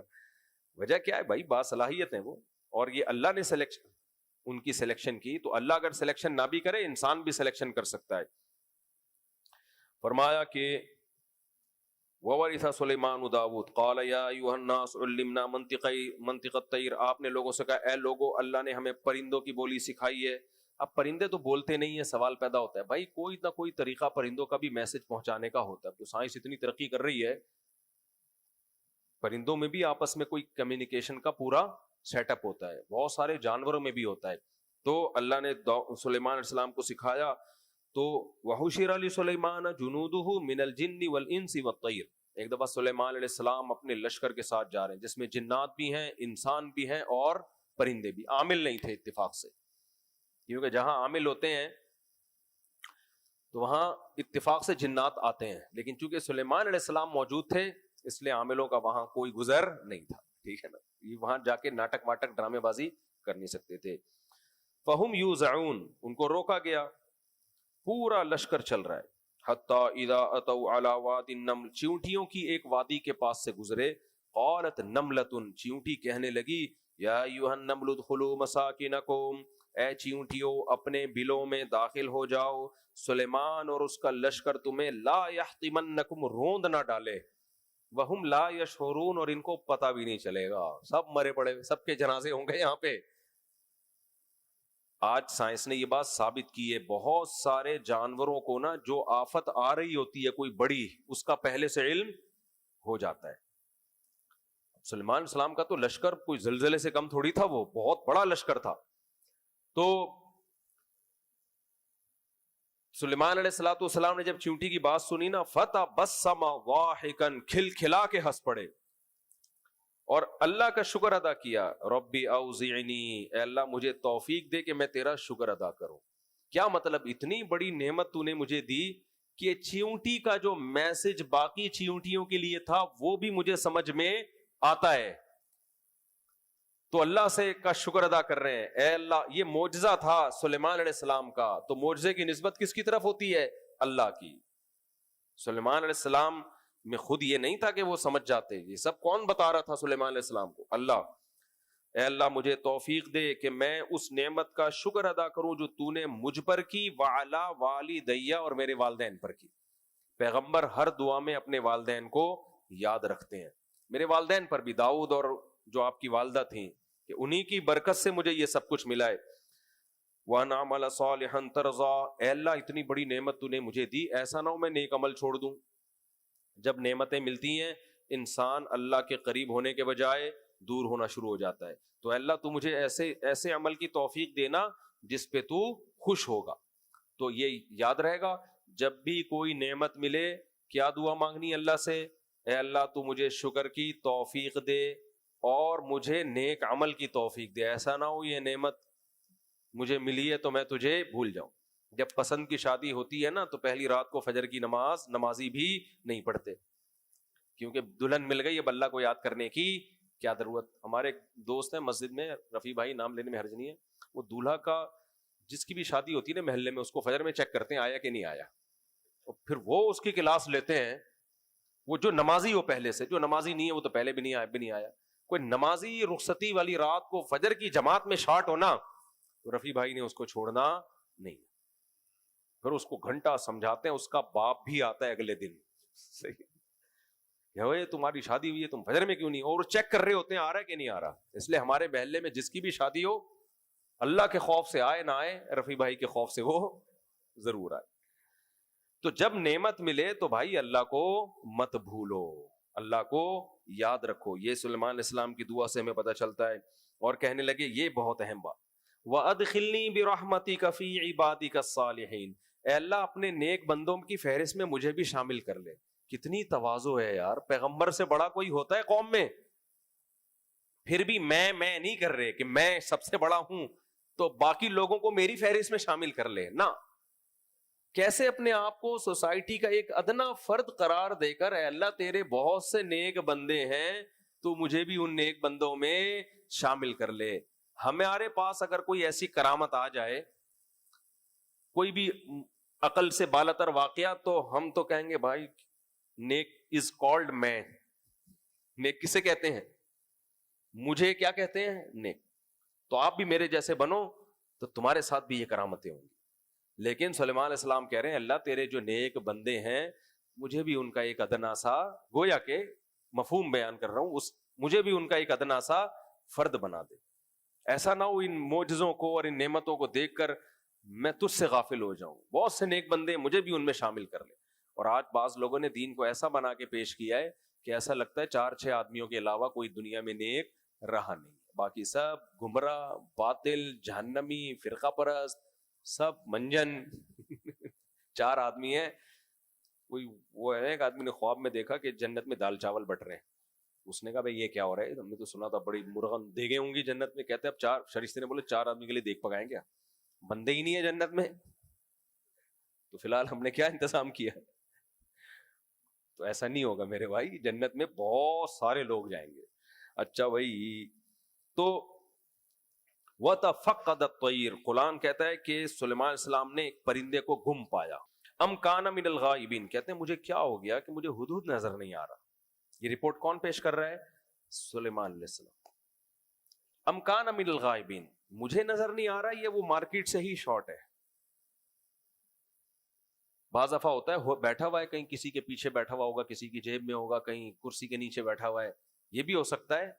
وجہ کیا ہے بھائی؟ باصلاحیت ہیں وہ، اور یہ اللہ نے ان کی سلیکشن کی. تو اللہ اگر سلیکشن نہ بھی کرے، انسان بھی سلیکشن کر سکتا ہے. فرمایا کہ وَوَرِثَ سُلَيْمَانُ دَاوُودَ قَالَ يَا أَيُّهَا النَّاسُ عُلِّمْنَا مَنطِقَ الطَّيْرِ. آپ نے لوگوں سے کہا اے لوگو اللہ نے ہمیں پرندوں کی بولی سکھائی ہے. اب پرندے تو بولتے نہیں ہیں، سوال پیدا ہوتا ہے بھائی کوئی نہ کوئی طریقہ پرندوں کا بھی میسج پہنچانے کا ہوتا ہے. تو سائنس اتنی ترقی کر رہی ہے، پرندوں میں بھی آپس میں کوئی کمیونیکیشن کا پورا سیٹ اپ ہوتا ہے، بہت سارے جانوروں میں بھی ہوتا ہے. تو اللہ نے سلیمان علیہ السلام کو سکھایا. تو وَحُشِرَ لِسُلَيْمَانَ جُنُودُهُ مِنَ الْجِنِّ وَالْإِنسِ وَالطَّيْرِ. ایک دفعہ سلیمان علیہ السلام اپنے لشکر کے ساتھ جا رہے ہیں جس میں جنات بھی ہیں، انسان بھی ہیں اور پرندے بھی. عامل نہیں تھے اتفاق سے، کیونکہ جہاں عامل ہوتے ہیں تو وہاں اتفاق سے جنات آتے ہیں، لیکن چونکہ سلیمان علیہ السلام موجود تھے اس لیے عاملوں کا وہاں کوئی گزر نہیں تھا. ٹھیک ہے نا، یہ وہاں جا کے ناٹک واٹک ڈرامے بازی کر نہیں سکتے تھے. فہم یوزعون، ان کو روکا گیا. پورا لشکر چل رہا ہے. حتی اذا اتوا علی واد النمل، چیونٹیوں کی ایک وادی کے پاس سے گزرے. قالت نملۃ، چیونٹی کہنے لگی یا ایھا النمل ادخلوا مساکنکم، اے چیونٹیوں اپنے بلوں میں داخل ہو جاؤ، سلیمان اور اس کا لشکر تمہیں لا یحطمنکم، روند نہ ڈالے. وہم لا یشعرون، اور ان کو پتہ بھی نہیں چلے گا. سب مرے پڑے، سب کے جنازے ہوں گے یہاں پہ. آج سائنس نے یہ بات ثابت کی ہے، بہت سارے جانوروں کو نا جو آفت آ رہی ہوتی ہے کوئی بڑی، اس کا پہلے سے علم ہو جاتا ہے. سلیمان علیہ السلام کا تو لشکر کوئی زلزلے سے کم تھوڑی تھا، وہ بہت بڑا لشکر تھا. تو سلیمان علیہ السلام نے جب چیونٹی کی بات سنی نا، فتبسم ضاحکا، کھلکھلا کے ہنس پڑے اور اللہ کا شکر ادا کیا. ربی اوزعنی، اے اللہ مجھے توفیق دے کہ میں تیرا شکر ادا کروں. کیا مطلب؟ اتنی بڑی نعمت تو نے مجھے دی کہ چیونٹی کا جو میسج باقی چیونٹیوں کے لیے تھا وہ بھی مجھے سمجھ میں آتا ہے. تو اللہ سے کا شکر ادا کر رہے ہیں. اے اللہ، یہ معجزہ تھا سلیمان علیہ السلام کا، تو معجزے کی نسبت کس کی طرف ہوتی ہے؟ اللہ کی. سلیمان علیہ السلام میں خود یہ نہیں تھا کہ وہ سمجھ جاتے، یہ سب کون بتا رہا تھا سلیمان علیہ السلام کو؟ اللہ. اے اللہ مجھے توفیق دے کہ میں اس نعمت کا شکر ادا کروں جو تو نے مجھ پر کی، وعلی والدی، اور میرے والدین پر کی. پیغمبر ہر دعا میں اپنے والدین کو یاد رکھتے ہیں. میرے والدین پر بھی، داؤد اور جو آپ کی والدہ تھیں، کہ انہی کی برکت سے مجھے یہ سب کچھ ملا ہے. وَأَنْ أَعْمَلَ صَالِحًا تَرْضَىٰ، اے اللہ اتنی بڑی نعمت تو نے مجھے دی، ایسا نہ ہو میں نیک عمل چھوڑ دوں. جب نعمتیں ملتی ہیں انسان اللہ کے قریب ہونے کے بجائے دور ہونا شروع ہو جاتا ہے. تو اللہ تو مجھے ایسے عمل کی توفیق دینا جس پہ تو خوش ہوگا. تو یہ یاد رہے گا، جب بھی کوئی نعمت ملے کیا دعا مانگنی اللہ سے؟ اے اللہ تو مجھے شکر کی توفیق دے اور مجھے نیک عمل کی توفیق دے. ایسا نہ ہو یہ نعمت مجھے ملی ہے تو میں تجھے بھول جاؤں. جب پسند کی شادی ہوتی ہے نا تو پہلی رات کو فجر کی نمازی بھی نہیں پڑھتے، کیونکہ دلہن مل گئی، اب اللہ کو یاد کرنے کی کیا ضرورت. ہمارے دوست ہیں مسجد میں، رفیع بھائی، نام لینے میں حرج نہیں ہے، وہ دولہا کا جس کی بھی شادی ہوتی ہے نا محلے میں، اس کو فجر میں چیک کرتے ہیں آیا کہ نہیں آیا، اور پھر وہ اس کی کلاس لیتے ہیں. وہ جو نمازی ہو پہلے سے، جو نمازی نہیں ہے وہ تو پہلے بھی نہیں آیا. کوئی نمازی رخصتی والی رات کو فجر کی جماعت میں شارٹ ہونا تو رفیع بھائی نے اس کو چھوڑنا نہیں. پھر اس کو گھنٹہ سمجھاتے ہیں، اس کا باپ بھی آتا ہے اگلے دن، صحیح تمہاری شادی ہوئی ہے تم فجر میں کیوں نہیں، اور چیک کر رہے ہوتے ہیں آ رہا ہے کہ نہیں آ رہا. اس لیے ہمارے محلے میں جس کی بھی شادی ہو، اللہ کے خوف سے آئے نہ آئے، رفیع بھائی کے خوف سے وہ ضرور آئے. تو جب نعمت ملے تو بھائی اللہ کو مت بھولو، اللہ کو یاد رکھو. یہ سلیمان علیہ السلام کی دعا سے ہمیں پتہ چلتا ہے. اور کہنے لگے، یہ بہت اہم بات، وَأَدْخِلْنِي بِرَحْمَتِكَ فِي عِبَادِكَ الصَّالِحِينَ، اے اللہ اپنے نیک بندوں کی فہرست میں مجھے بھی شامل کر لے. کتنی تواضع ہے یار، پیغمبر سے بڑا کوئی ہوتا ہے قوم میں؟ پھر بھی میں نہیں کر رہے کہ میں سب سے بڑا ہوں تو باقی لوگوں کو میری فہرست میں شامل کر لے نا. کیسے اپنے آپ کو سوسائٹی کا ایک ادنا فرد قرار دے کر، اے اللہ تیرے بہت سے نیک بندے ہیں تو مجھے بھی ان نیک بندوں میں شامل کر لے. ہمارے پاس اگر کوئی ایسی کرامت آ جائے، کوئی بھی عقل سے بالاتر واقعہ، تو ہم تو کہیں گے بھائی نیک از کالڈ مین. نیک کسے کہتے ہیں؟ مجھے کیا کہتے ہیں؟ نیک. تو آپ بھی میرے جیسے بنو تو تمہارے ساتھ بھی یہ کرامتیں ہوں گی. لیکن سلیمان علیہ السلام کہہ رہے ہیں اللہ تیرے جو نیک بندے ہیں مجھے بھی ان کا ایک ادنا سا، گویا کہ مفہوم بیان کر رہا ہوں، مجھے بھی ان کا ایک ادنا سا فرد بنا دے. ایسا نہ ہو ان معجزوں کو اور ان نعمتوں کو دیکھ کر میں تجھ سے غافل ہو جاؤں. بہت سے نیک بندے مجھے بھی ان میں شامل کر لے. اور آج بعض لوگوں نے دین کو ایسا بنا کے پیش کیا ہے کہ ایسا لگتا ہے 4-6 آدمیوں کے علاوہ کوئی دنیا میں نیک رہا نہیں، باقی سب گمراہ، باطل، جہنمی، فرقہ پرست، سب منجن. 4 آدمی ہیں. کوئی وہ ہے، ایک آدمی نے خواب میں دیکھا کہ جنت میں دال چاول بٹ رہے ہیں. اس نے کہا بھائی یہ کیا ہو رہا ہے؟ ہم نے تو سنا تھا بڑی مرغن دیگیں ہوں گی جنت میں. کہتے اب 4 فرشتے نے بولے 4 آدمی کے لیے دیکھ پکائیں کیا؟ بندے ہی نہیں ہے جنت میں، تو فی الحال ہم نے کیا انتظام کیا؟ تو ایسا نہیں ہوگا میرے بھائی، جنت میں بہت سارے لوگ جائیں گے. اچھا بھائی، تو وَتَفَقَّدَ الطَّيْرُ، قرآن کہتا ہے کہ سلیمان علیہ السلام نے ایک پرندے کو گم پایا. ام کان من الغائبین، کہتے ہیں مجھے کیا ہو گیا کہ مجھے ہدہد نظر نہیں آ رہا. یہ رپورٹ کون پیش کر رہا ہے؟ سلیمان علیہ السلام. ام کان من الغائبین، مجھے نظر نہیں آ رہا، یہ وہ مارکیٹ سے ہی شارٹ ہے. بعض دفعہ ہوتا ہے بیٹھا ہوا ہے کہیں کسی کے پیچھے بیٹھا ہوا ہوگا، کسی کی جیب میں ہوگا، کہیں کرسی کے نیچے بیٹھا ہوا ہے، یہ بھی ہو سکتا ہے.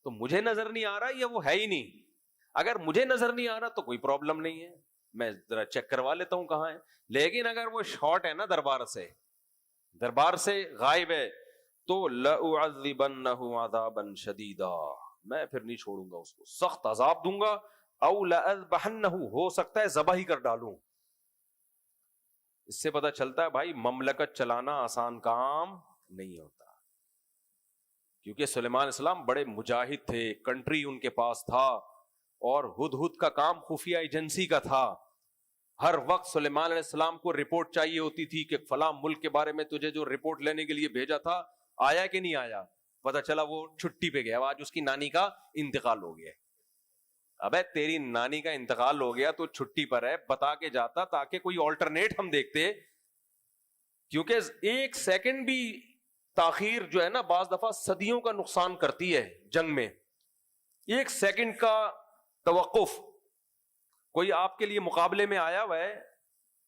تو مجھے نظر نہیں آ رہا یا وہ ہے ہی نہیں. اگر مجھے نظر نہیں آ رہا تو کوئی پرابلم نہیں ہے، میں ذرا چیک کروا لیتا ہوں کہاں ہے. لیکن اگر وہ شارٹ ہے نا دربار سے غائب ہے تو لَأُعَذِّبَنَّهُ عَذَابًا شَدِيدًا، میں پھر نہیں چھوڑوں گا اس کو، سخت عذاب دوں گا. او لَأَذْبَحَنَّهُ، ہو سکتا ہے ذبح ہی کر ڈالوں. اس سے پتہ چلتا ہے بھائی مملکت چلانا آسان کام نہیں ہوتا، کیونکہ سلیمان علیہ السلام بڑے مجاہد تھے، کنٹری ان کے پاس تھا، اور ہدہد کا کام خفیہ ایجنسی کا تھا. ہر وقت سلیمان علیہ السلام کو رپورٹ چاہیے ہوتی تھی کہ فلاں ملک کے بارے میں تجھے جو رپورٹ لینے کے لیے بھیجا تھا آیا کہ نہیں آیا. پتہ چلا وہ چھٹی پہ گیا، آج اس کی نانی کا انتقال ہو گیا. ابے تیری نانی کا انتقال ہو گیا تو چھٹی پر ہے، بتا کے جاتا تاکہ کوئی آلٹرنیٹ ہم دیکھتے. کیونکہ ایک سیکنڈ بھی تاخیر جو ہے نا بعض دفعہ صدیوں کا نقصان کرتی ہے. جنگ میں ایک سیکنڈ کا توقف، کوئی آپ کے لیے مقابلے میں آیا ہوا ہے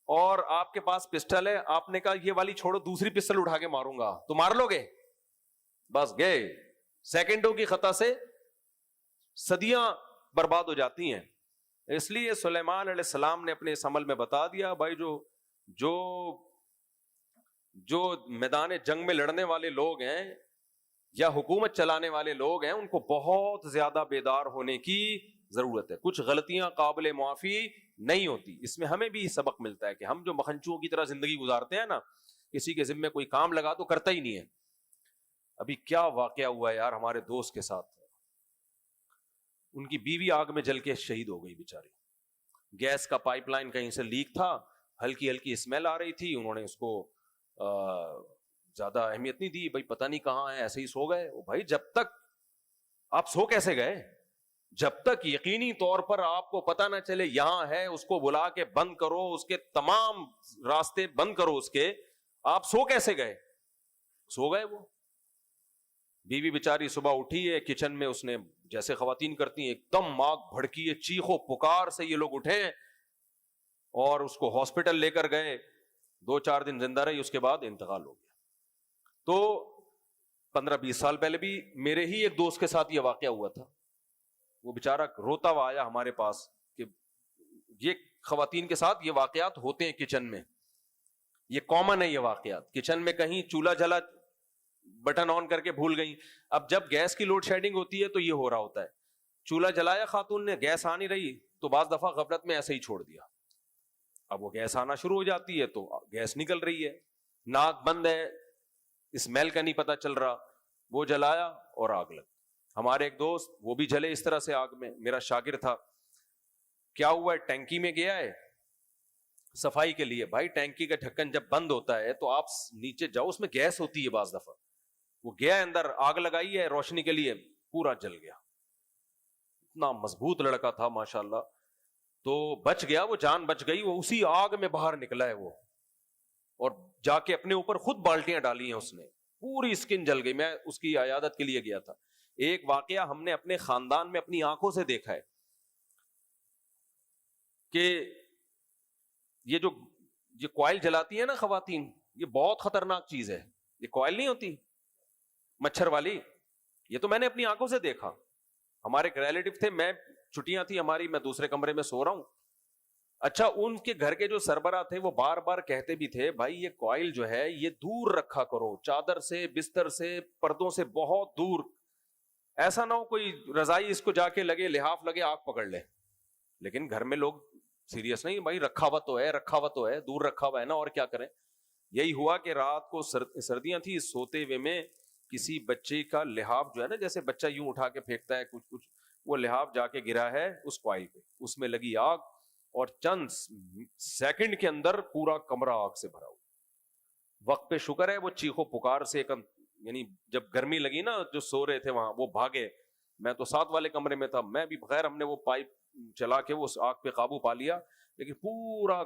اور آپ کے پاس پسٹل ہے، آپ نے کہا یہ والی چھوڑو دوسری پسٹل اٹھا کے ماروں گا، تو مار لو گے؟ بس گئے. سیکنڈوں کی خطا سے صدیاں برباد ہو جاتی ہیں. اس لیے سلیمان علیہ السلام نے اپنے اس عمل میں بتا دیا بھائی جو میدان جنگ میں لڑنے والے لوگ ہیں یا حکومت چلانے والے لوگ ہیں ان کو بہت زیادہ بیدار ہونے کی ضرورت ہے. کچھ غلطیاں قابل معافی نہیں ہوتی. اس میں ہمیں بھی سبق ملتا ہے کہ ہم جو مکھنچوؤں کی طرح زندگی گزارتے ہیں نا، کسی کے ذمے کوئی کام لگا تو کرتا ہی نہیں ہے. ابھی کیا واقعہ ہوا ہے یار ہمارے دوست کے ساتھ، ان کی بیوی آگ میں جل کے شہید ہو گئی بیچاری. گیس کا پائپ لائن کہیں سے لیک تھا، ہلکی ہلکی اسمیل آ رہی تھی، انہوں نے اس کو زیادہ اہمیت نہیں دی، بھائی پتہ نہیں کہاں ہے، ایسے ہی سو گئے. بھائی جب تک آپ سو کیسے گئے؟ جب تک یقینی طور پر آپ کو پتہ نہ چلے یہاں ہے، اس کو بلا کے بند کرو، اس کے تمام راستے بند کرو اس کے، آپ سو کیسے گئے؟ سو گئے. وہ بیوی بیچاری صبح اٹھی ہے، کچن میں اس نے جیسے خواتین کرتی ہیں ایک دم آگ بھڑکی ہے، چیخو پکار سے یہ لوگ اٹھے اور اس کو ہاسپٹل لے کر گئے. 2-4 دن زندہ رہی، اس کے بعد انتقال ہو گیا. تو 15-20 سال پہلے بھی میرے ہی ایک دوست کے ساتھ یہ واقعہ ہوا تھا. وہ بیچارہ روتا ہوا آیا ہمارے پاس کہ یہ خواتین کے ساتھ یہ واقعات ہوتے ہیں کچن میں، یہ کامن ہے. یہ واقعات کچن میں کہیں چولہا جلا، بٹن آن کر کے بھول گئی. اب جب گیس کی لوڈ شیڈنگ ہوتی ہے تو یہ ہو رہا ہوتا ہے. چولہا جلایا خاتون نے، گیس آ نہیں رہی تو بعض دفعہ غفلت میں ایسے ہی چھوڑ دیا. اب وہ گیس آنا شروع ہو جاتی ہے تو گیس نکل رہی ہے، ناک بند ہے، اسمیل کا نہیں پتا چل رہا. وہ جلایا اور آگ لگ. ہمارے ایک دوست وہ بھی جلے اس طرح سے آگ میں، میرا شاگرد تھا. کیا ہوا ہے، ٹینکی میں گیا ہے صفائی کے لیے. بھائی ٹینکی کا ڈھکن جب بند ہوتا ہے تو آپ نیچے جاؤ، اس میں گیس ہوتی ہے بعض دفعہ. وہ گیا اندر، آگ لگائی ہے روشنی کے لیے، پورا جل گیا. اتنا مضبوط لڑکا تھا ماشاءاللہ، تو بچ گیا، وہ جان بچ گئی. وہ اسی آگ میں باہر نکلا ہے وہ، اور جا کے اپنے اوپر خود بالٹیاں ڈالی ہیں اس نے، پوری اسکن جل گئی. میں اس کی عیادت کے لیے گیا تھا. ایک واقعہ ہم نے اپنے خاندان میں اپنی آنکھوں سے دیکھا ہے کہ یہ کوائل جلاتی ہے نا خواتین، یہ بہت خطرناک چیز ہے. یہ کوائل نہیں ہوتی مچھر والی، یہ تو میں نے اپنی آنکھوں سے دیکھا. ہمارے ایک ریلیٹو تھے، میں چھٹیاں تھی ہماری، میں دوسرے کمرے میں سو رہا ہوں. اچھا ان کے گھر کے جو سربراہ تھے وہ بار بار کہتے بھی تھے بھائی یہ کوائل جو ہے یہ دور رکھا کرو، چادر سے، بستر سے، پردوں سے بہت دور. ایسا نہ ہو کوئی رضائی اس کو جا کے لگے، لحاف لگے، آگ پکڑ لے. لیکن گھر میں لوگ سیریس نہیں، بھائی رکھا ہوا تو ہے، دور رکھا ہوا ہے نا، اور کیا کریں. یہی ہوا کہ رات کو سردیاں تھی، سوتے ہوئے میں کسی بچے کا لحاف جو ہے نا، جیسے بچہ یوں اٹھا کے پھینکتا ہے کچھ، وہ لحاف جا کے گرا ہے اس کوائل پہ. اس میں لگی آگ اور چند سیکنڈ کے اندر پورا کمرہ آگ سے بھرا ہوا. وقت پہ شکر ہے وہ چیخو پکار سے، یعنی جب گرمی لگی نا جو سو رہے تھے وہاں وہ بھاگے. میں تو 7 والے کمرے میں تھا، میں بھی بغیر، ہم نے وہ پائپ چلا کے وہ اس آگ پہ قابو پا لیا، لیکن پورا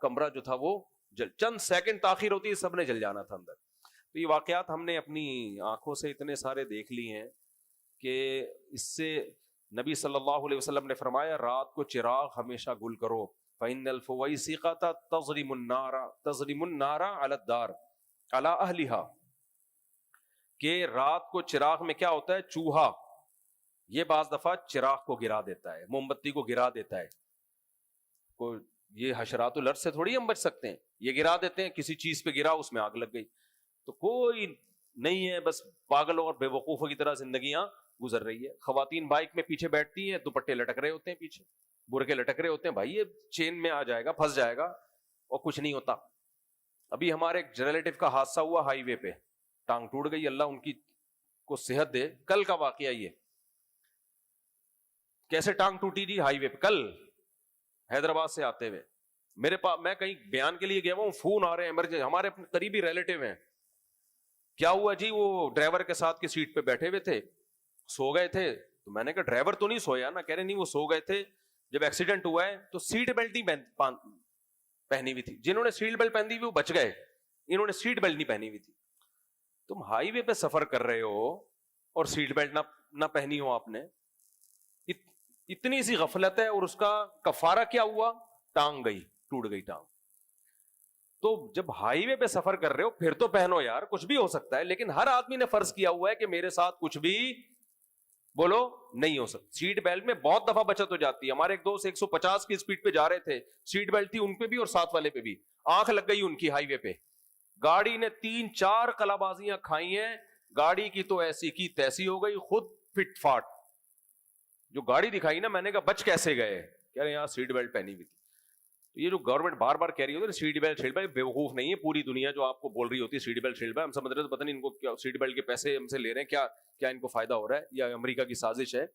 کمرہ جو تھا وہ چند سیکنڈ تاخیر ہوتی ہے سب نے جل جانا تھا اندر. تو یہ واقعات ہم نے اپنی آنکھوں سے اتنے سارے دیکھ لیے ہیں کہ اس سے نبی صلی اللہ علیہ وسلم نے فرمایا رات کو چراغ ہمیشہ گل کرو، فَإِنَّ الْفُوَيْسِقَةَ تَضْرِمُ النَّارَ عَلَى الدَّارِ عَلَى أَهْلِهَا، کہ رات کو چراغ میں کیا ہوتا ہے، چوہا یہ بعض دفعہ چراغ کو گرا دیتا ہے، موم بتی کو گرا دیتا ہے. کوئی یہ حشرات الارض سے تھوڑی ہم بچ سکتے ہیں، یہ گرا دیتے ہیں، کسی چیز پہ گرا اس میں آگ لگ گئی. تو کوئی نہیں ہے، بس پاگلوں اور بے وقوفوں کی طرح زندگیاں گزر رہی ہے. خواتین بائک میں پیچھے بیٹھتی ہیں، دوپٹے لٹک رہے ہوتے ہیں، پیچھے برقعے لٹک رہے ہوتے ہیں، بھائی یہ چین میں آ جائے گا، پھنس جائے گا، اور کچھ نہیں ہوتا. ابھی ہمارے ایک ریلیٹو کا حادثہ ہوا ہائی وے پہ، ٹانگ ٹوٹ گئی، اللہ ان کی کو صحت دے. کل کا واقعہ یہ، کیسے ٹانگ ٹوٹی تھی ہائی وے پہ، کل حیدرآباد سے آتے ہوئے. میرے پاس میں کہیں بیان کے لیے گیا ہوں، فون آ رہے ہیں ایمرجنسی، ہمارے اپنے قریبی ریلیٹو ہیں. کیا ہوا جی، وہ ڈرائیور کے ساتھ کی سیٹ پہ بیٹھے ہوئے تھے، سو گئے تھے. تو میں نے کہا ڈرائیور تو نہیں سویا نا؟ کہہ رہے نہیں وہ سو گئے تھے. جب ایکسیڈنٹ ہوا ہے تو سیٹ بیلٹ نہیں پہنی ہوئی تھی، جنہوں نے سیٹ بیلٹ پہنی ہوئی وہ بچ گئے، انہوں نے سیٹ بیلٹ نہیں پہنی ہوئی تھی. تم ہائی وے پہ سفر کر رہے ہو اور سیٹ بیلٹ نہ پہنی ہو آپ نے، اتنی سی غفلت ہے. اور اس کا کفارہ کیا ہوا؟ ٹانگ گئی، ٹوٹ گئی ٹانگ. تو جب ہائی وے پہ سفر کر رہے ہو پھر تو پہنو یار، کچھ بھی ہو سکتا ہے. لیکن ہر آدمی نے فرض کیا ہوا ہے کہ میرے ساتھ کچھ بھی بولو نہیں ہو سکتا. سیٹ بیلٹ میں بہت دفعہ بچت ہو جاتی ہے. ہمارے ایک دوست 150 کی سپیڈ پہ جا رہے تھے، سیٹ بیلٹ تھی ان پہ بھی اور ساتھ والے پہ بھی، آنکھ لگ گئی ان کی ہائی وے پہ. گاڑی نے 3-4 قلا بازیاں کھائی ہیں، گاڑی کی تو ایسی کی تیسی ہو گئی، خود فٹ فاٹ. جو گاڑی دکھائی نا، میں نے کہا بچ کیسے گئے؟ کہہ رہے یہاں سیٹ بیلٹ پہنی ہوئی تھی. یہ جو گورنمنٹ بار بار کہہ رہی ہوتی ہے سیٹ بیلٹ، بیوقوف نہیں ہے پوری دنیا جو آپ کو بول رہی ہوتی ہے سیٹ بیلٹ. ہم سمجھ رہے تو پتہ نہیں ان کو کیا سیٹ بیلٹ کے پیسے ہم سے لے رہے ہیں، کیا ان کو فائدہ ہو رہا ہے، یا امریکہ کی سازش ہے.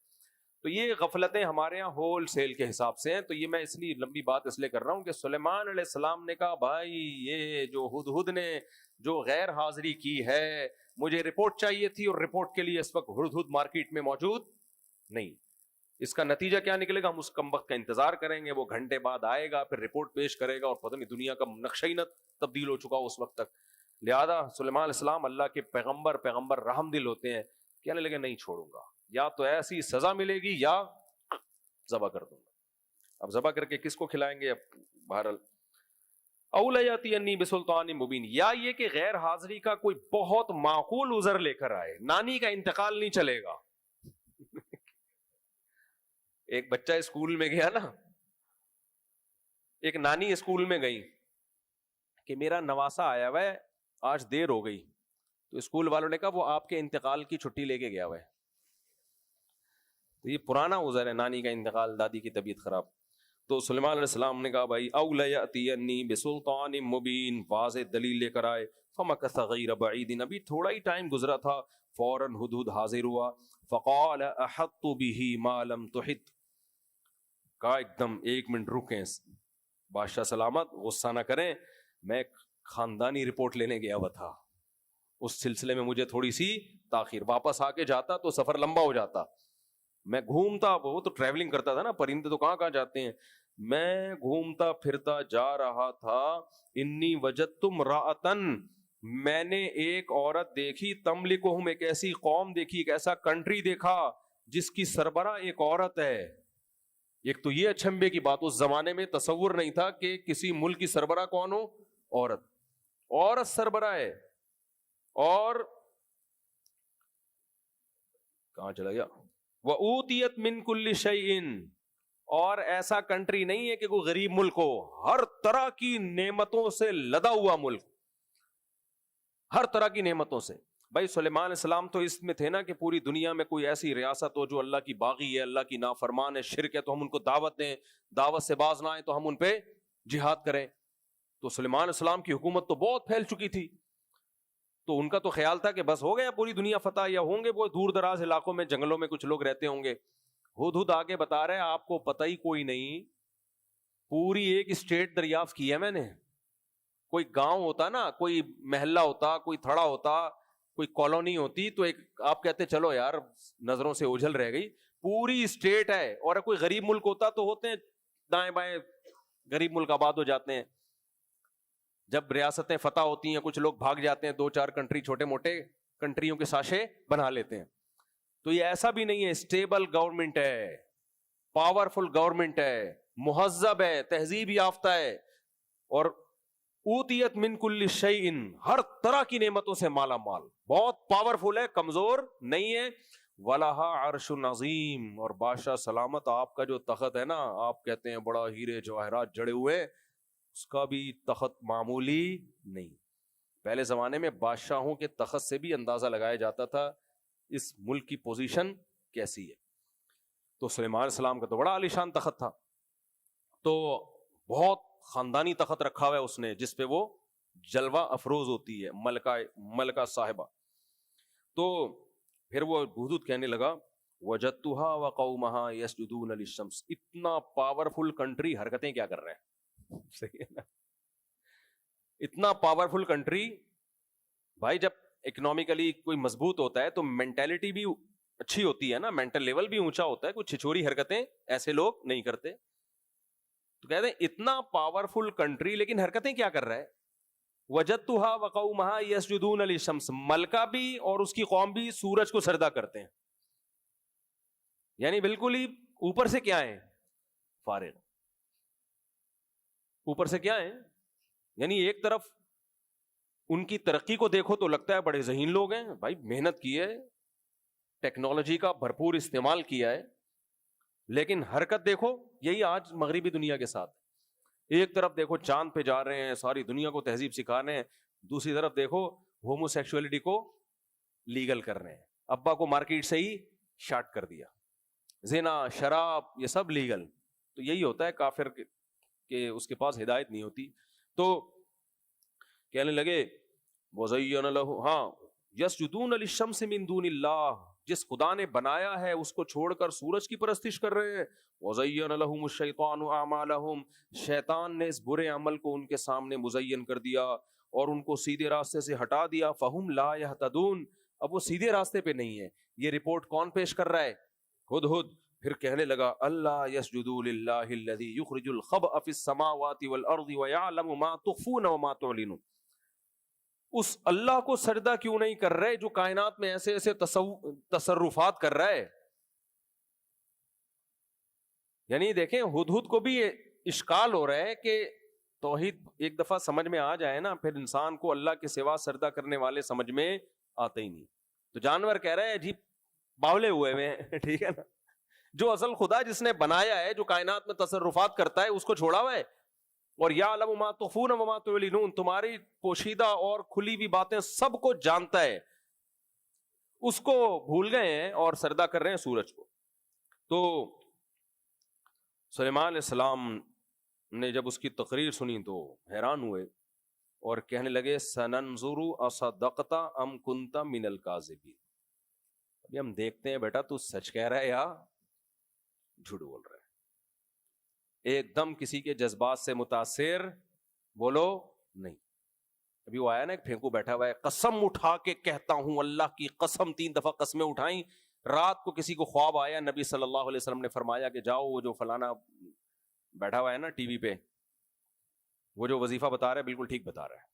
تو یہ غفلتیں ہمارے یہاں ہول سیل کے حساب سے ہیں. تو یہ میں اس لیے لمبی بات اس لیے کر رہا ہوں کہ سلیمان علیہ السلام نے کہا بھائی یہ جو ہدہد نے جو غیر حاضری کی ہے، مجھے رپورٹ چاہیے تھی اور رپورٹ کے لیے اس وقت ہدہد مارکیٹ میں موجود نہیں. اس کا نتیجہ کیا نکلے گا؟ ہم اس کم وقت کا انتظار کریں گے، وہ گھنٹے بعد آئے گا، پھر رپورٹ پیش کرے گا، اور پتہ نہیں دنیا کا نقشہ ہی نہ تبدیل ہو چکا اس وقت تک. لہذا سلیمان علیہ السلام اللہ کے پیغمبر رحم دل ہوتے ہیں، کہنے لگے نہیں چھوڑوں گا، یا تو ایسی سزا ملے گی یا ذبح کر دوں گا. اب ذبح کر کے کس کو کھلائیں گے؟ بہرحال او لیاتینی بسلطان مبین، یا یہ کہ غیر حاضری کا کوئی بہت معقول عذر لے کر آئے. نانی کا انتقال نہیں چلے گا. ایک بچہ اسکول میں گیا نا، ایک نانی اسکول میں گئی کہ میرا نواسا آیا ہوا ہے، آج دیر ہو گئی. تو اسکول والوں نے کہا وہ آپ کے انتقال کی چھٹی لے کے گیا ہوا ہے. تو یہ پرانا عذر ہے، نانی کا انتقال، دادی کی طبیعت خراب. تو سلیمان علیہ السلام نے کہا بھائی او لیاتینی بسلطان مبین، واضح دلیل لے کر آئے. فمکث غیر بعید، ابھی تھوڑا ہی ٹائم گزرا تھا، فوراً ہدہد حاضر ہوا. فقال احط به ما لم تحط، کہا ایک دم 1 منٹ رکیں بادشاہ سلامت، غصہ نہ کریں، میں خاندانی رپورٹ لینے گیا ہوا تھا، اس سلسلے میں مجھے تھوڑی سی تاخیر، واپس آ کے جاتا تو سفر لمبا ہو جاتا. میں گھومتا، وہ تو ٹریولنگ کرتا تھا نا، پرندے تو کہاں کہاں جاتے ہیں، میں گھومتا پھرتا جا رہا تھا. انی وجدت امرأۃ، میں نے ایک عورت دیکھی، تملکہم، ایک ایسی قوم دیکھی، ایک ایسا کنٹری دیکھا جس کی سربراہ ایک عورت ہے. ایک تو یہ اچھمبے کی بات، اس زمانے میں تصور نہیں تھا کہ کسی ملک کی سربراہ کون ہو، عورت سربراہ ہے. اور کہاں چلا گیا، وَأُوتِيَتْ مِن كُلِّ شَيْءٍ، اور ایسا کنٹری نہیں ہے کہ کوئی غریب ملک ہو، ہر طرح کی نعمتوں سے لدا ہوا ملک، ہر طرح کی نعمتوں سے. بھائی سلیمان علیہ السلام تو اس میں تھے نا کہ پوری دنیا میں کوئی ایسی ریاست ہو جو اللہ کی باغی ہے، اللہ کی نافرمان ہے، شرک ہے، تو ہم ان کو دعوت دیں، دعوت سے باز نہ آئیں تو ہم ان پہ جہاد کریں. تو سلیمان علیہ السلام کی حکومت تو بہت پھیل چکی تھی، تو ان کا تو خیال تھا کہ بس ہو گیا پوری دنیا فتح، یا ہوں گے وہ دور دراز علاقوں میں جنگلوں میں کچھ لوگ رہتے ہوں گے. ہدہد آگے بتا رہے آپ کو پتہ ہی کوئی نہیں، پوری ایک اسٹیٹ دریافت کی ہے میں نے. کوئی گاؤں ہوتا نا، کوئی محلہ ہوتا، کوئی تھڑا ہوتا، کوئی کالونی ہوتی، تو ایک آپ کہتے چلو یار نظروں سے اوجھل رہ گئی، پوری اسٹیٹ ہے. اور کوئی غریب ملک ہوتا تو ہوتے ہیں دائیں بائیں غریب ملک آباد ہو جاتے ہیں. جب ریاستیں فتح ہوتی ہیں کچھ لوگ بھاگ جاتے ہیں, 2-4 کنٹری چھوٹے موٹے کنٹریوں کے ساشے بنا لیتے ہیں. تو یہ ایسا بھی نہیں ہے, اسٹیبل گورنمنٹ ہے, پاورفل گورنمنٹ ہے, مہذب ہے, تہذیب یافتہ ہے, اور اوتیت من کل شیء, ہر طرح کی نعمتوں سے مالا مال, بہت پاورفل ہے, کمزور نہیں ہے. وَلَهَا عَرْشٌ عَظِيمٌ, اور بادشاہ سلامت آپ کا جو تخت ہے نا, آپ کہتے ہیں بڑا ہیرے جواہرات جڑے ہوئے, اس کا بھی تخت معمولی نہیں. پہلے زمانے میں بادشاہوں کے تخت سے بھی اندازہ لگایا جاتا تھا اس ملک کی پوزیشن کیسی ہے. تو سلیمان علیہ السلام کا تو بڑا عالیشان تخت تھا, تو بہت خاندانی تخت رکھا ہوا ہے اس نے, جس پہ وہ جلوہ افروز ہوتی ہے ملکہ صاحبہ. تو پھر وہ ہدہد کہنے لگا وجدتها وقومها يسجدون للشمس, اتنا پاورفل کنٹری حرکتیں کیا کر رہے ہیں, صحیح ہے نا, اتنا پاورفل کنٹری. بھائی جب اکنامکلی کوئی مضبوط ہوتا ہے تو مینٹالٹی بھی اچھی ہوتی ہے نا, مینٹل لیول بھی اونچا ہوتا ہے, کچھ چھچوری حرکتیں ایسے لوگ نہیں کرتے. تو کہتے ہیں اتنا پاورفل کنٹری لیکن حرکتیں کیا کر رہا ہے. وجدتها وقومها يسجدون للشمس, ملکہ بھی اور اس کی قوم بھی سورج کو سجدہ کرتے ہیں, یعنی بالکل ہی اوپر سے کیا ہے, فارغ. اوپر سے کیا ہے, یعنی ایک طرف ان کی ترقی کو دیکھو تو لگتا ہے بڑے ذہین لوگ ہیں, بھائی محنت کی ہے, ٹیکنالوجی کا بھرپور استعمال کیا ہے, لیکن حرکت دیکھو یہی آج مغربی دنیا کے ساتھ. ایک طرف دیکھو چاند پہ جا رہے ہیں, ساری دنیا کو تہذیب سکھا رہے ہیں, دوسری طرف دیکھو ہومو سیکسولیٹی کو لیگل کر رہے ہیں, ابا کو مارکیٹ سے ہی شارٹ کر دیا, زنا شراب یہ سب لیگل. تو یہی ہوتا ہے کافر کہ اس کے پاس ہدایت نہیں ہوتی. تو کہنے لگے وَزَيَّنَ لَهُ, ہاں يَسْجُدُونَ لِلشَّمْسِ مِن دُونِ اللَّهِ, جس خدا نے بنایا ہے اس کو چھوڑ کر سورج کی پرستش کر رہے ہیں. وَزَيَّنَ لَهُمُ الشَّيْطَانُ أَعْمَالَهُمْ, شیطان نے اس برے عمل کو ان کے سامنے مزین کر دیا اور ان کو سیدھے راستے سے ہٹا دیا. فَهُمْ لَا يَهْتَدُونَ, اب وہ سیدھے راستے پہ نہیں ہے. یہ رپورٹ کون پیش کر رہا ہے, ہدہد. پھر کہنے لگا اللہ يَسْجُدُوا لِلَّهِ الَّذِي يُخْرِجُ الْخَبْءَ فِي السَّمَاوَاتِ وَالْأَرْضِ وَيَعْلَمُ مَا تُخْفُونَ وَمَا تُعْلِنُونَ, اس اللہ کو سجدہ کیوں نہیں کر رہے جو کائنات میں ایسے ایسے تصرفات کر رہا ہے. یعنی دیکھیں ہدہد کو بھی اشکال ہو رہا ہے کہ توحید ایک دفعہ سمجھ میں آ جائے نا, پھر انسان کو اللہ کے سوا سجدہ کرنے والے سمجھ میں آتے ہی نہیں. تو جانور کہہ رہے ہیں عجیب باولے ہوئے ہیں, ٹھیک ہے نا, جو اصل خدا جس نے بنایا ہے, جو کائنات میں تصرفات کرتا ہے, اس کو چھوڑا ہوا ہے. اور یعلم ما تخفون وما تعلنون, تمہاری پوشیدہ اور کھلی ہوئی باتیں سب کو جانتا ہے, اس کو بھول گئے ہیں اور سجدہ کر رہے ہیں سورج کو. تو سلیمان علیہ السلام نے جب اس کی تقریر سنی تو حیران ہوئے اور کہنے لگے سننظر اصدقت ام کنت من الکاذبین, ابھی ہم دیکھتے ہیں بیٹا تو سچ کہہ رہا ہے یا جھوٹ بول رہا ہے. ایک دم کسی کے جذبات سے متاثر بولو نہیں. ابھی وہ آیا نا ایک پھینکو بیٹھا ہوا ہے, قسم اٹھا کے کہتا ہوں, اللہ کی قسم, 3 دفعہ قسمیں اٹھائیں. رات کو کسی کو خواب آیا, نبی صلی اللہ علیہ وسلم نے فرمایا کہ جاؤ وہ جو فلانا بیٹھا ہوا ہے نا ٹی وی پہ, وہ جو وظیفہ بتا رہا ہے بالکل ٹھیک بتا رہا ہے.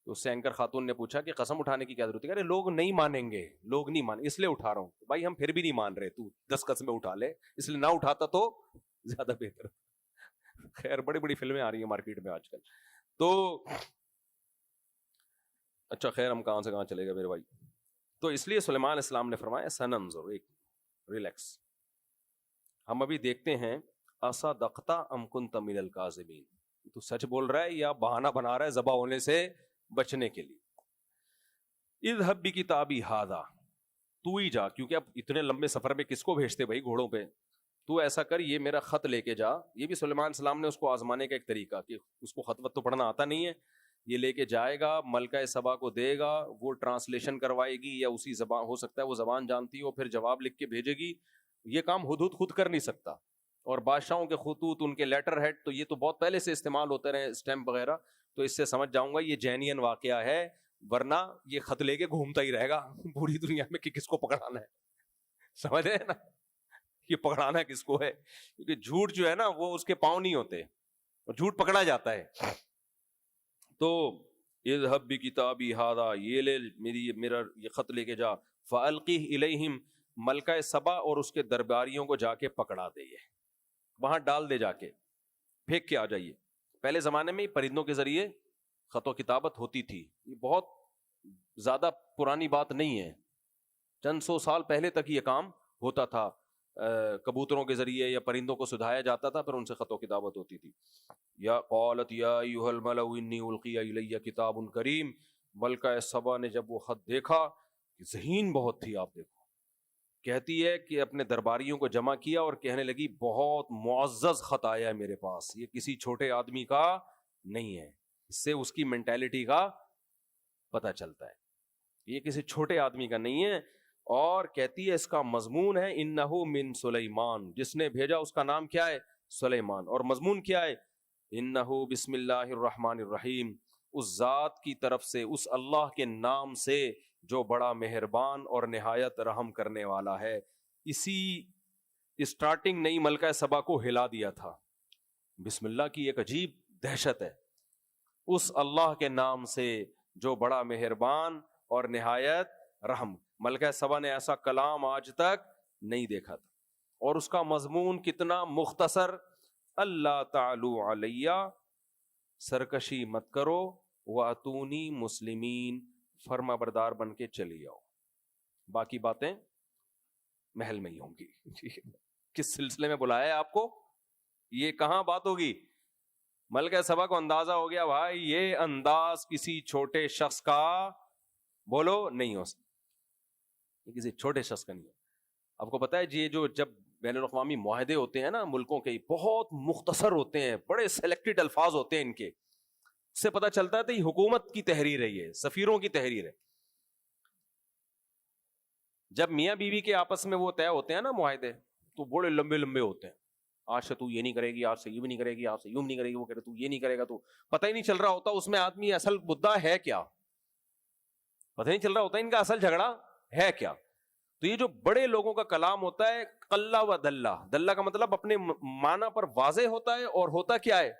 تو اس سے اینکر خاتون نے پوچھا کہ قسم اٹھانے کی کیا ضرورت ہے, کہ لوگ نہیں مانیں گے, لوگ نہیں مان, اس لیے اٹھا رہا ہوں. بھائی ہم پھر بھی نہیں مان رہے, تو 10 قسمیں اٹھا لے, اس لیے نہ اٹھاتا تو زیادہ بہتر. خیر بڑی بڑی فلمیں آ رہی ہیں مارکیٹ میں آج کل. تو اچھا خیر ہم کہاں سے کہاں چلے گا میرے بھائی. تو اس لیے سلیمان علیہ السلام نے فرمایا سننظر, ایک ریلیکس, ہم ابھی دیکھتے ہیں اصدقت ام کنت من الکاذبین, تو سچ بول رہا ہے یا بہانہ بنا رہا ہے ذبح ہونے سے بچنے کے لیے. اذهب بکتابی ھذا, تو ہی جا, کیونکہ اب اتنے لمبے سفر میں کس کو بھیجتے بھائی گھوڑوں پہ, تو ایسا کر یہ میرا خط لے کے جا. یہ بھی سلیمان علیہ السلام نے اس کو آزمانے کا ایک طریقہ, کہ اس کو خط وط تو پڑھنا آتا نہیں ہے, یہ لے کے جائے گا, ملکہ سبا کو دے گا, وہ ٹرانسلیشن کروائے گی, یا اسی زبان, ہو سکتا ہے وہ زبان جانتی ہو, پھر جواب لکھ کے بھیجے گی. یہ کام ہدہد خود کر نہیں سکتا. اور بادشاہوں کے خطوط, ان کے لیٹر ہیڈ, تو یہ تو بہت پہلے سے استعمال ہوتے رہے, اسٹیمپ وغیرہ. تو اس سے سمجھ جاؤں گا یہ جینین واقعہ ہے, ورنہ یہ خط لے کے گھومتا ہی رہے گا پوری دنیا میں کہ کس کو پکڑانا ہے, سمجھ رہے ہیں نا. یہ پکڑانا کس کو ہے؟ کیونکہ جھوٹ جو ہے نا وہ اس کے پاؤں نہیں ہوتے اور جھوٹ پکڑا جاتا ہے. تو اذهب بکتابی ھذا، یہ لے میرا یہ خط لے کے جا، فالقیہ الیہم، ملکہ سبا اور اس کے درباریوں کو جا کے پکڑا دے، یہ وہاں ڈال دے، جا کے پھینک کے آ جائیے. پہلے زمانے میں پرندوں کے ذریعے خط و کتابت ہوتی تھی، یہ بہت زیادہ پرانی بات نہیں ہے، چند سو سال پہلے تک یہ کام ہوتا تھا. کبوتروں کے ذریعے یا پرندوں کو سدھایا جاتا تھا، پھر ان سے خط و کتابت ہوتی تھی. یا قالت یا ایھا الملأ انی القی الی کتاب کریم، ملکہ سبا نے جب وہ خط دیکھا، ذہین بہت تھی، آپ دیکھو، کہتی ہے کہ اپنے درباریوں کو جمع کیا اور کہنے لگی بہت معزز خط آیا ہے میرے پاس، یہ کسی چھوٹے آدمی کا نہیں ہے. اس سے اس کی مینٹالٹی کا پتہ چلتا ہے، یہ کسی چھوٹے آدمی کا نہیں ہے. اور کہتی ہے اس کا مضمون ہے انہو من سلیمان، جس نے بھیجا اس کا نام کیا ہے؟ سلیمان. اور مضمون کیا ہے؟ انہو بسم اللہ الرحمن الرحیم، اس ذات کی طرف سے، اس اللہ کے نام سے جو بڑا مہربان اور نہایت رحم کرنے والا ہے. اسی اسٹارٹنگ نئی ملکہ سبا کو ہلا دیا تھا. بسم اللہ کی ایک عجیب دہشت ہے. اس اللہ کے نام سے جو بڑا مہربان اور نہایت رحم. ملکہ سبا نے ایسا کلام آج تک نہیں دیکھا تھا. اور اس کا مضمون کتنا مختصر، اللہ تعالی علیہ، سرکشی مت کرو، واتونی مسلمین، فرما بردار بن کے چلی آؤ، باقی باتیں محل میں ہی ہوں گی. کس سلسلے میں بلایا ہے آپ کو؟ یہ کہاں بات ہوگی؟ ملکہ سبا کو اندازہ ہو گیا بھائی یہ انداز کسی چھوٹے شخص کا، بولو، نہیں ہو سکتا، کسی چھوٹے شخص کا نہیں ہے. آپ کو پتا ہے یہ جو جب بین الاقوامی معاہدے ہوتے ہیں نا ملکوں کے، بہت مختصر ہوتے ہیں، بڑے سلیکٹڈ الفاظ ہوتے ہیں ان کے، اس سے پتا چلتا ہے تو یہ حکومت کی تحریر ہے، یہ سفیروں کی تحریر ہے. جب میاں بیوی کے آپس میں وہ طے ہوتے ہیں نا معاہدے، تو بڑے لمبے لمبے ہوتے ہیں. آج سے تو یہ نہیں کرے گی، آج سے یہ بھی نہیں کرے گی، آج سے یوں نہیں کرے گی، وہ کہے تو یہ نہیں کرے گا، تو پتہ ہی نہیں چل رہا ہوتا اس میں آدمی اصل مدعا ہے کیا، پتہ نہیں چل رہا ہوتا ان کا اصل جھگڑا ہے کیا. تو یہ جو بڑے لوگوں کا کلام ہوتا ہے، قلہ و دلہ، دلہ کا مطلب اپنے معنی پر واضح ہوتا ہے، اور ہوتا کیا ہے؟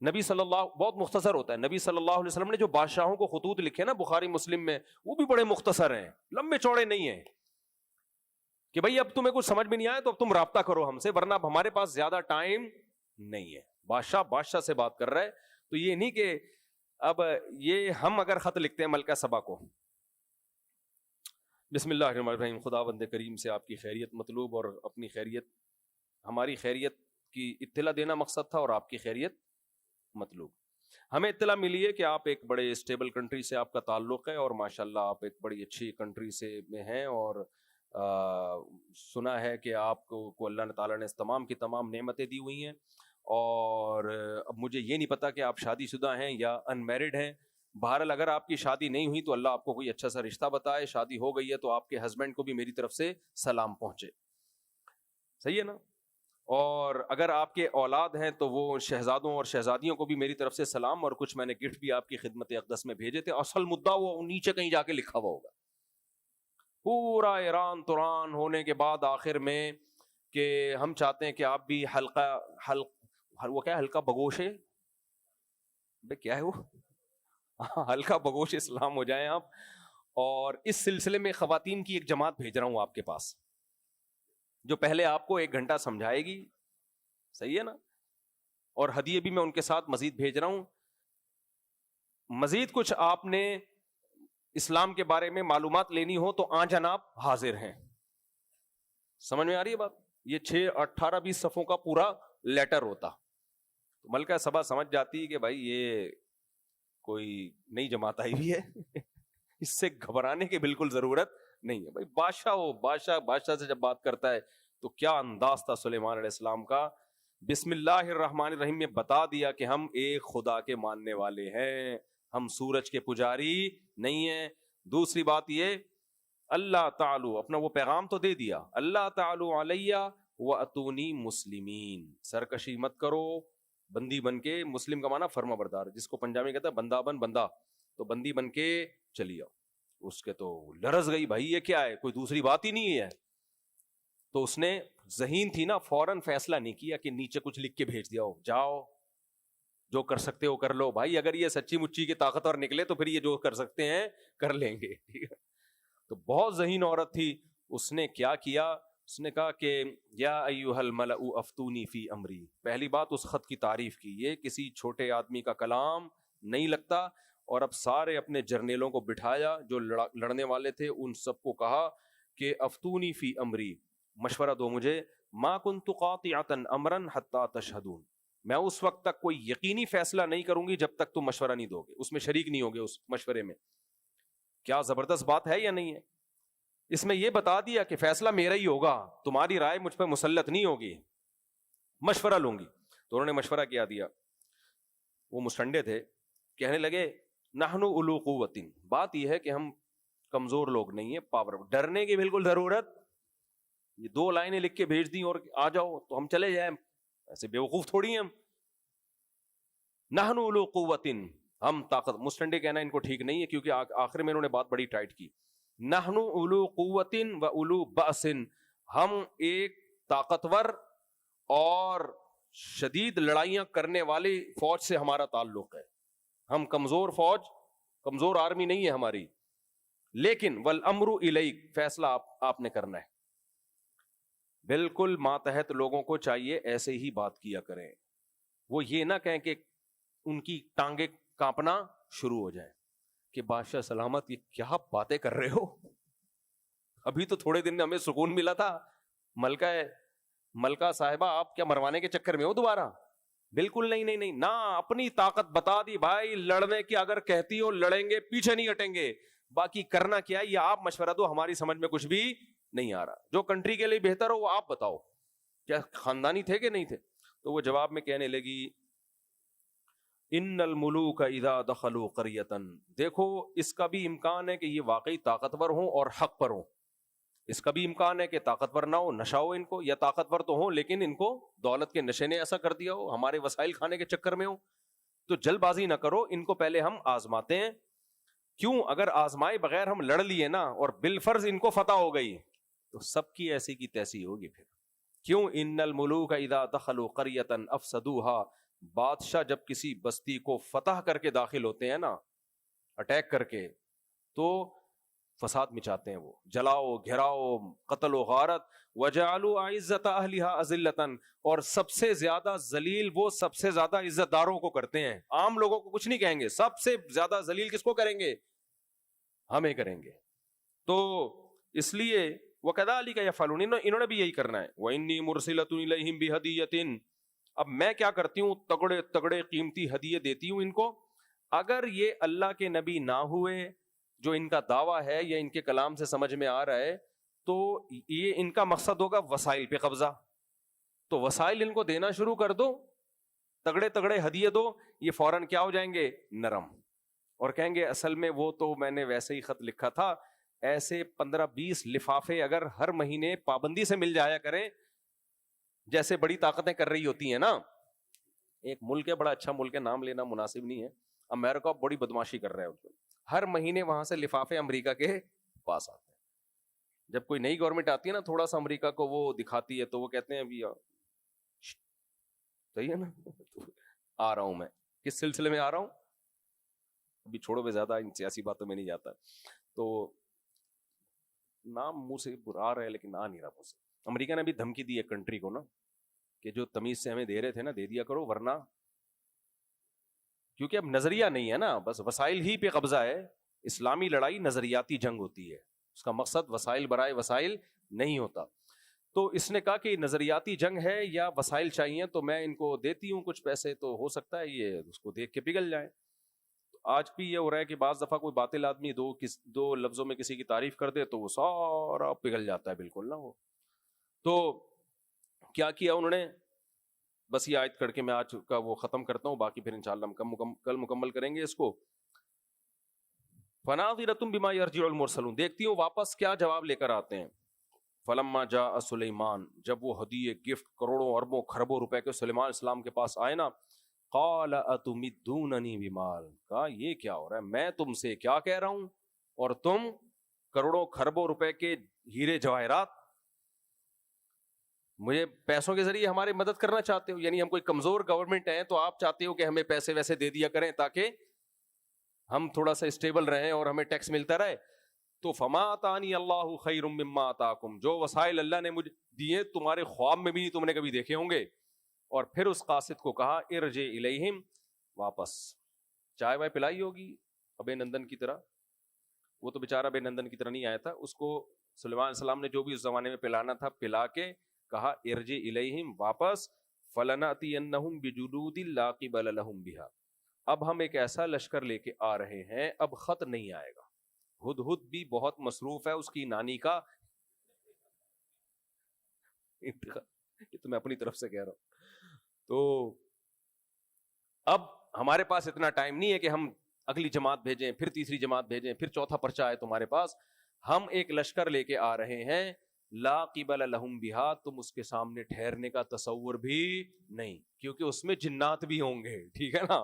نبی صلی اللہ، بہت مختصر ہوتا ہے. نبی صلی اللہ علیہ وسلم نے جو بادشاہوں کو خطوط لکھے نا بخاری مسلم میں، وہ بھی بڑے مختصر ہیں، لمبے چوڑے نہیں ہیں کہ بھئی اب تمہیں کچھ سمجھ میں نہیں آیا تو اب تم رابطہ کرو ہم سے، ورنہ اب ہمارے پاس زیادہ ٹائم نہیں ہے. بادشاہ سے بات کر رہا ہے. تو یہ نہیں کہ اب یہ ہم اگر خط لکھتے ہیں ملکہ سبا کو، بسم اللہ الرحمن الرحیم، خدا بند کریم سے آپ کی خیریت مطلوب، اور اپنی خیریت، ہماری خیریت کی اطلاع دینا مقصد تھا، اور آپ کی خیریت مطلوب. ہمیں اطلاع ملی ہے کہ آپ ایک بڑے اسٹیبل کنٹری سے آپ کا تعلق ہے، اور ماشاءاللہ آپ ایک بڑی اچھی کنٹری سے میں ہیں، اور سنا ہے کہ آپ کو اللہ تعالیٰ نے تمام کی تمام نعمتیں دی ہوئی ہیں. اور اب مجھے یہ نہیں پتا کہ آپ شادی شدہ ہیں یا ان میرڈ ہیں. بہرحال اگر آپ کی شادی نہیں ہوئی تو اللہ آپ کو کوئی اچھا سا رشتہ بتائے، شادی ہو گئی ہے تو آپ کے ہسبینڈ کو بھی میری طرف سے سلام پہنچے، صحیح ہے نا. اور اگر آپ کے اولاد ہیں تو وہ شہزادوں اور شہزادیوں کو بھی میری طرف سے سلام، اور کچھ میں نے گفٹ بھی آپ کی خدمت اقدس میں بھیجے تھے. اصل مدعا وہ نیچے کہیں جا کے لکھا ہوا ہوگا، پورا ایران توران ہونے کے بعد آخر میں کہ ہم چاہتے ہیں کہ آپ بھی وہ کیا ہلکا بگوش ہے، کیا ہے وہ، ہلکا بگوش اسلام ہو جائیں آپ. اور اس سلسلے میں خواتین کی ایک جماعت بھیج رہا ہوں آپ کے پاس، جو پہلے آپ کو 1 گھنٹہ سمجھائے گی، صحیح ہے نا. اور ہدیے بھی میں ان کے ساتھ مزید بھیج رہا ہوں. مزید کچھ آپ نے اسلام کے بارے میں معلومات لینی ہو تو آن جناب حاضر ہیں. سمجھ میں آ رہی ہے بات؟ یہ 18-20 صفحوں کا پورا لیٹر ہوتا. ملکہ سبا سمجھ جاتی کہ بھائی یہ کوئی نئی جماعت آئی ہوئی ہے، اس سے گھبرانے کی بالکل ضرورت نہیں ہے. بھائی بادشاہ سے جب بات کرتا ہے تو کیا انداز تھا سلیمان علیہ السلام کا. بسم اللہ الرحمن الرحیم میں بتا دیا کہ ہم ایک خدا کے ماننے والے ہیں، ہم سورج کے پجاری نہیں ہیں. دوسری بات یہ، اللہ تعالی، اپنا وہ پیغام تو دے دیا، اللہ تعالی علیہ واتونی مسلمین، سرکشی مت کرو، بندی بن کے، مسلم کا معنی فرما بردار، جس کو پنجابی کہتا ہے بندہ بن، بندہ، تو بندی بن کے چلی آؤ. اس کے تو لرز گئی، بھائی یہ کیا ہے، کوئی دوسری بات ہی نہیں ہے. تو اس نے ذہین تھی نا, فوراً فیصلہ نہیں کیا کہ نیچے کچھ لکھ کے بھیج دیا ہو, جاؤ جو کر سکتے ہو کر لو بھائی, اگر یہ سچی مچی کی طاقتور نکلے تو پھر یہ جو کر سکتے ہیں کر لیں گے, ٹھیک ہے. تو بہت ذہین عورت تھی, اس نے کیا کیا, اس نے کہا کہ یا ایھا الملأ افتونی فی امری. پہلی بات اس خط کی تعریف کی, یہ کسی چھوٹے آدمی کا کلام نہیں لگتا. اور اب سارے اپنے جرنیلوں کو بٹھایا جو لڑنے والے تھے, ان سب کو کہا کہ افتونی فی امری, مشورہ دو مجھے, ما کنت قاطعۃ امرا حتی تشہدون, میں اس وقت تک کوئی یقینی فیصلہ نہیں کروں گی جب تک تم مشورہ نہیں دو گے, اس میں شریک نہیں ہوگے اس مشورے میں. کیا زبردست بات ہے یا نہیں ہے؟ اس میں یہ بتا دیا کہ فیصلہ میرا ہی ہوگا, تمہاری رائے مجھ پہ مسلط نہیں ہوگی, مشورہ لوں گی. تو انہوں نے مشورہ کیا دیا. وہ مسٹنڈے تھے, کہنے لگے نحن اولو قوت, بات یہ ہے کہ ہم کمزور لوگ نہیں ہیں, پاور, ڈرنے کی بالکل ضرورت. یہ 2 لائنیں لکھ کے بھیج دی اور آ جاؤ تو ہم چلے جائیں, ایسے بیوقوف تھوڑی ہیں ہم. نحن اولو قوت, ہم طاقت. مسٹنڈے کہنا ان کو ٹھیک نہیں ہے کیونکہ آخر میں انہوں نے بات بڑی ٹائٹ کی. نحن اولو قوت و اولو بأس, ہم ایک طاقتور اور شدید لڑائیاں کرنے والی فوج سے ہمارا تعلق ہے. ہم کمزور فوج, کمزور آرمی نہیں ہے ہماری. لیکن والامر الیک, فیصلہ آپ نے کرنا ہے. بالکل ماتحت لوگوں کو چاہیے ایسے ہی بات کیا کریں, وہ یہ نہ کہیں کہ ان کی ٹانگیں کانپنا شروع ہو جائیں کہ بادشاہ سلامت یہ کیا باتیں کر رہے ہو, ابھی تو تھوڑے دن ہمیں سکون ملا تھا, ملکہ صاحبہ آپ کیا مروانے کے چکر میں ہو دوبارہ؟ بالکل نہیں نہیں نہیں, نہ اپنی طاقت بتا دی بھائی, لڑنے کی اگر کہتی ہو لڑیں گے, پیچھے نہیں ہٹیں گے, باقی کرنا کیا ہے یہ آپ مشورہ دو, ہماری سمجھ میں کچھ بھی نہیں آ رہا, جو کنٹری کے لیے بہتر ہو وہ آپ بتاؤ. کیا خاندانی تھے کہ نہیں تھے؟ تو وہ جواب میں کہنے لگی ان الملوک اذا دخلوا قریۃ, دیکھو اس کا بھی امکان ہے کہ یہ واقعی طاقتور ہوں اور حق پر ہوں, اس کا بھی امکان ہے کہ طاقتور نہ ہو, نشہ ہو ان کو, یا طاقتور تو ہوں لیکن ان کو دولت کے نشے نے ایسا کر دیا ہو, ہمارے وسائل کھانے کے چکر میں ہو. تو جلد بازی نہ کرو, ان کو پہلے ہم آزماتے ہیں. کیوں, اگر آزمائے بغیر ہم لڑ لیے نا اور بالفرض ان کو فتح ہو گئی تو سب کی ایسی کی تیسی ہوگی پھر. کیوں, ان الملوک اذا دخلوا قریۃ افسدوها, بادشاہ جب کسی بستی کو فتح کر کے داخل ہوتے ہیں نا, اٹیک کر کے, تو فساد مچاتے ہیں, وہ جلاؤ گھراؤ قتل و غارت. وجعلوا اعزۃ اہلها اذلۃ, اور سب سے زیادہ ذلیل وہ سب سے زیادہ عزت داروں کو کرتے ہیں, عام لوگوں کو کچھ نہیں کہیں گے, سب سے زیادہ ذلیل کس کو کریں گے؟ ہمیں کریں گے. تو اس لیے وَكَذَلِكَ يَفْعَلُونَ, انہوں نے بھی یہی کرنا ہے. وَإِنِّي مُرْسِلَةٌ إِلَيْهِمْ بِهَدِيَّةٍ, اب میں کیا کرتی ہوں, تگڑے تگڑے قیمتی ہدیے دیتی ہوں ان کو. اگر یہ اللہ کے نبی نہ ہوئے جو ان کا دعویٰ ہے یا ان کے کلام سے سمجھ میں آ رہا ہے, تو یہ ان کا مقصد ہوگا وسائل پہ قبضہ, تو وسائل ان کو دینا شروع کر دو, تگڑے تگڑے ہدیے دو, یہ فوراً کیا ہو جائیں گے, نرم, اور کہیں گے اصل میں وہ تو میں نے ویسے ہی خط لکھا تھا. ایسے 15-20 لفافے اگر ہر مہینے پابندی سے مل جایا کریں, جیسے بڑی طاقتیں کر رہی ہوتی ہیں نا. ایک ملک ہے, بڑا اچھا ملک ہے, نام لینا مناسب نہیں ہے, امریکہ بڑی بدماشی کر رہا ہے, ہر مہینے وہاں سے لفافے امریکہ کے پاس آتے ہیں. جب کوئی نئی گورنمنٹ آتی ہے نا, تھوڑا سا امریکہ کو وہ دکھاتی ہے تو وہ کہتے ہیں ابھی صحیح ہے نا, آ رہا ہوں میں, کس سلسلے میں آ رہا ہوں ابھی چھوڑو, میں زیادہ ان سیاسی باتوں میں نہیں جاتا. تو نام منہ سے آ رہا ہے لیکن آ نہیں رہا منہ سے. امریکہ نے بھی دھمکی دی ہے کنٹری کو نا, کہ جو تمیز سے ہمیں دے رہے تھے نا دے دیا کرو, ورنہ, کیونکہ اب نظریہ نہیں ہے نا, بس وسائل ہی پہ قبضہ ہے. اسلامی لڑائی نظریاتی جنگ ہوتی ہے, اس کا مقصد وسائل برائے وسائل نہیں ہوتا. تو اس نے کہا کہ نظریاتی جنگ ہے یا وسائل چاہیے, تو میں ان کو دیتی ہوں کچھ پیسے, تو ہو سکتا ہے یہ اس کو دیکھ کے پگھل جائیں. آج بھی یہ ہو رہا ہے کہ بعض دفعہ کوئی باطل آدمی دو لفظوں میں کسی کی تعریف کر دے تو وہ سارا پگھل جاتا ہے بالکل نا. وہ تو کیا کیا انہوں نے, بس یہ آیت کر کے میں آج کا وہ ختم کرتا ہوں, باقی پھر انشاءاللہ ہم کل مکمل کریں گے اس کو. فَنَاظِرَةٌ بِمَا يَرْجِعُ الْمُرْسَلُونَ, دیکھتی ہوں واپس کیا جواب لے کر آتے ہیں. فَلَمَّا جَاءَ سُلَيْمَانَ, جب وہ ہدیے گفٹ کروڑوں اربوں خربوں روپے کے سلیمان السلام کے پاس آئے نا, قَالَ أَتُمِدُّونَنِي بِمَالٍ, کہا یہ کیا ہو رہا ہے, میں تم سے کیا کہہ رہا ہوں اور تم کروڑوں خربوں روپے کے ہیرے جواہرات. مجھے پیسوں کے ذریعے ہماری مدد کرنا چاہتے ہو، یعنی ہم کوئی کمزور گورنمنٹ ہیں تو آپ چاہتے ہو کہ ہمیں پیسے ویسے دے دیا کریں تاکہ ہم تھوڑا سا اسٹیبل رہیں اور ہمیں ٹیکس ملتا رہے. تو فما آتانی اللہ خیر مما آتاکم، جو وسائل اللہ نے مجھے دیے تمہارے خواب میں بھی نہیں تم نے کبھی دیکھے ہوں گے. اور پھر اس قاصد کو کہا ارجع الیہم، واپس. چائے وائے پلائی ہوگی ابے نندن کی طرح، وہ تو بیچارہ ابے نندن کی طرح نہیں آیا تھا، اس کو سلیمان علیہ السلام نے جو بھی اس زمانے میں پلانا تھا پلا کے کہا ارجع الیہم، واپس. فلنأتینہم بجنود لا قبل لہم بہا، اب ہم ایک ایسا لشکر لے کے آ رہے ہیں، اب خط نہیں آئے گا. ہدہد بھی بہت مصروف ہے اس کی نانی کا، یہ تو میں اپنی طرف سے کہہ رہا ہوں. تو اب ہمارے پاس اتنا ٹائم نہیں ہے کہ ہم اگلی جماعت بھیجیں، پھر تیسری جماعت بھیجیں، پھر چوتھا پرچہ ہے تمہارے پاس. ہم ایک لشکر لے کے آ رہے ہیں، لا قبل لہم بہا، تم اس کے سامنے ٹھہرنے کا تصور بھی نہیں، کیونکہ اس میں جنات بھی ہوں گے. ٹھیک ہے نا،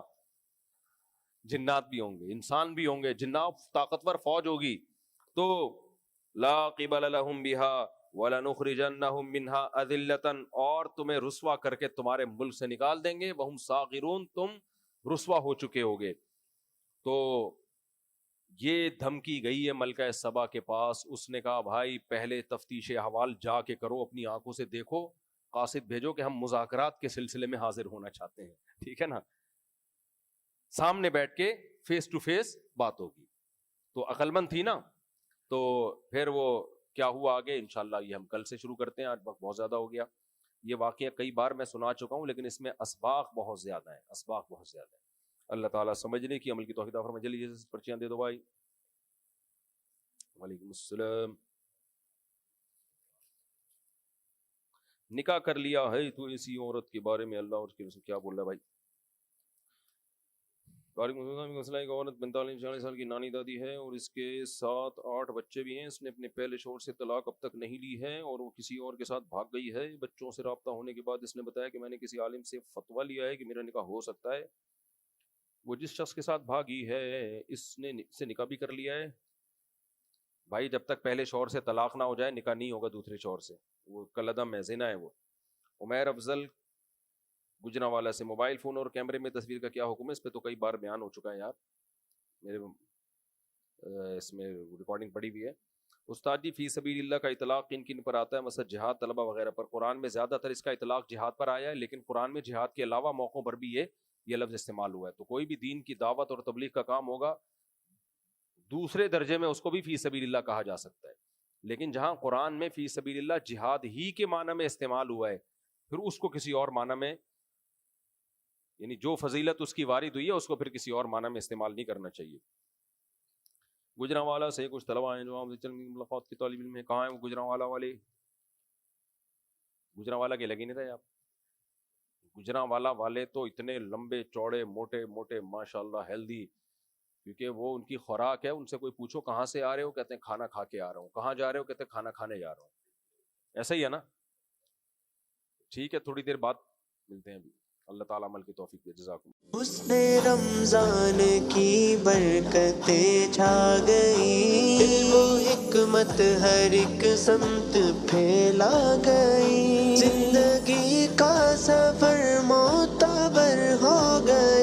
جنات بھی ہوں گے، انسان بھی ہوں گے، جنات طاقتور فوج ہوگی. تو لا قبل لہم بہا وَلَنُخْرِجَنَّهُمْ مِنْهَا أَذِلَّةً، اور تمہیں رسوا کر کے تمہارے ملک سے نکال دیں گے. وَهُمْ صَاغِرُونَ، تم رسوا ہو چکے ہوگے. تو یہ دھمکی گئی ہے ملکہ سبا کے پاس. اس نے کہا بھائی پہلے تفتیش احوال جا کے کرو، اپنی آنکھوں سے دیکھو، قاصد بھیجو کہ ہم مذاکرات کے سلسلے میں حاضر ہونا چاہتے ہیں. ٹھیک ہے نا، سامنے بیٹھ کے فیس ٹو فیس بات ہوگی. تو عقل مند تھی نا. تو پھر وہ کیا ہوا آگے انشاءاللہ یہ ہم کل سے شروع کرتے ہیں، آج وقت بہت زیادہ ہو گیا. یہ واقعہ کئی بار میں سنا چکا ہوں لیکن اس میں اسباق بہت زیادہ ہیں، اسباق بہت زیادہ ہیں. اللہ تعالیٰ سمجھنے کی عمل کی توفیق عطا فرمائے. جلدی جلدی پرچیاں دے دو بھائی. وعلیکم السلام. نکاح کر لیا ہے تو اسی عورت کے بارے میں اللہ اور اس کے رسول کیا بول رہا ہے بھائی؟ مسئلہ ایک عورت 45-46 سال کی نانی دادی ہے اور اس کے 7-8 بچے بھی ہیں. اس نے اپنے پہلے شوہر سے طلاق اب تک نہیں لی ہے اور وہ کسی اور کے ساتھ بھاگ گئی ہے. بچوں سے رابطہ ہونے کے بعد اس نے بتایا کہ میں نے کسی عالم سے فتویٰ لیا ہے کہ میرا نکاح ہو سکتا ہے. وہ جس شخص کے ساتھ بھاگی ہے اس نے سے نکاح بھی کر لیا ہے. بھائی جب تک پہلے شوہر سے طلاق نہ ہو جائے نکاح نہیں ہوگا دوسرے شوہر سے. وہ کلعدم ہے، زنا ہے وہ. عمیر افضل گجرانوالہ سے، موبائل فون اور کیمرے میں تصویر کا کیا حکم ہے؟ اس پہ تو کئی بار بیان ہو چکا ہے یار، میرے اس میں ریکارڈنگ پڑی ہوئی ہے. استاد جی فی سبیل اللہ کا اطلاق کن کن پر آتا ہے؟ مثلا جہاد طلبہ وغیرہ پر. قرآن میں زیادہ تر اس کا اطلاق جہاد پر آیا ہے، لیکن قرآن میں جہاد کے علاوہ موقعوں پر بھی یہ لفظ استعمال ہوا ہے. تو کوئی بھی دین کی دعوت اور تبلیغ کا کام ہوگا دوسرے درجے میں اس کو بھی فی سبیل اللہ کہا جا سکتا ہے. لیکن جہاں قرآن میں فی سبیل اللہ جہاد ہی کے معنی میں استعمال ہوا ہے، پھر اس کو کسی اور معنی میں، یعنی جو فضیلت اس کی وارد ہوئی ہے اس کو پھر کسی اور معنی میں استعمال نہیں کرنا چاہیے. گجرانوالہ سے کچھ طلبہ ہیں جو عام ملاقات کی طالب علم ہیں. کہاں ہیں وہ گجرانوالہ والے؟ گجرانوالہ کے لگے نہیں رہے آپ. گجرانوالہ والے تو اتنے لمبے چوڑے موٹے موٹے ماشاءاللہ ہیلدی، کیونکہ وہ ان کی خوراک ہے. ان سے کوئی پوچھو کہاں سے آ رہے ہو، کہتے ہیں کھانا کھا کے آ رہا ہوں. کہاں جا رہے ہو، کہتے ہیں کھانا کھانے جا رہا ہوں. ایسا ہی ہے نا. ٹھیک ہے تھوڑی دیر بعد ملتے ہیں. ابھی اللہ تعالیٰ عمل کی توفیق دے. جزاکم. حسن رمضان کی برکتیں چھا گئی، علم و حکمت ہر ایک سمت پھیلا گئی، زندگی کا سفر معتبر ہو گئی.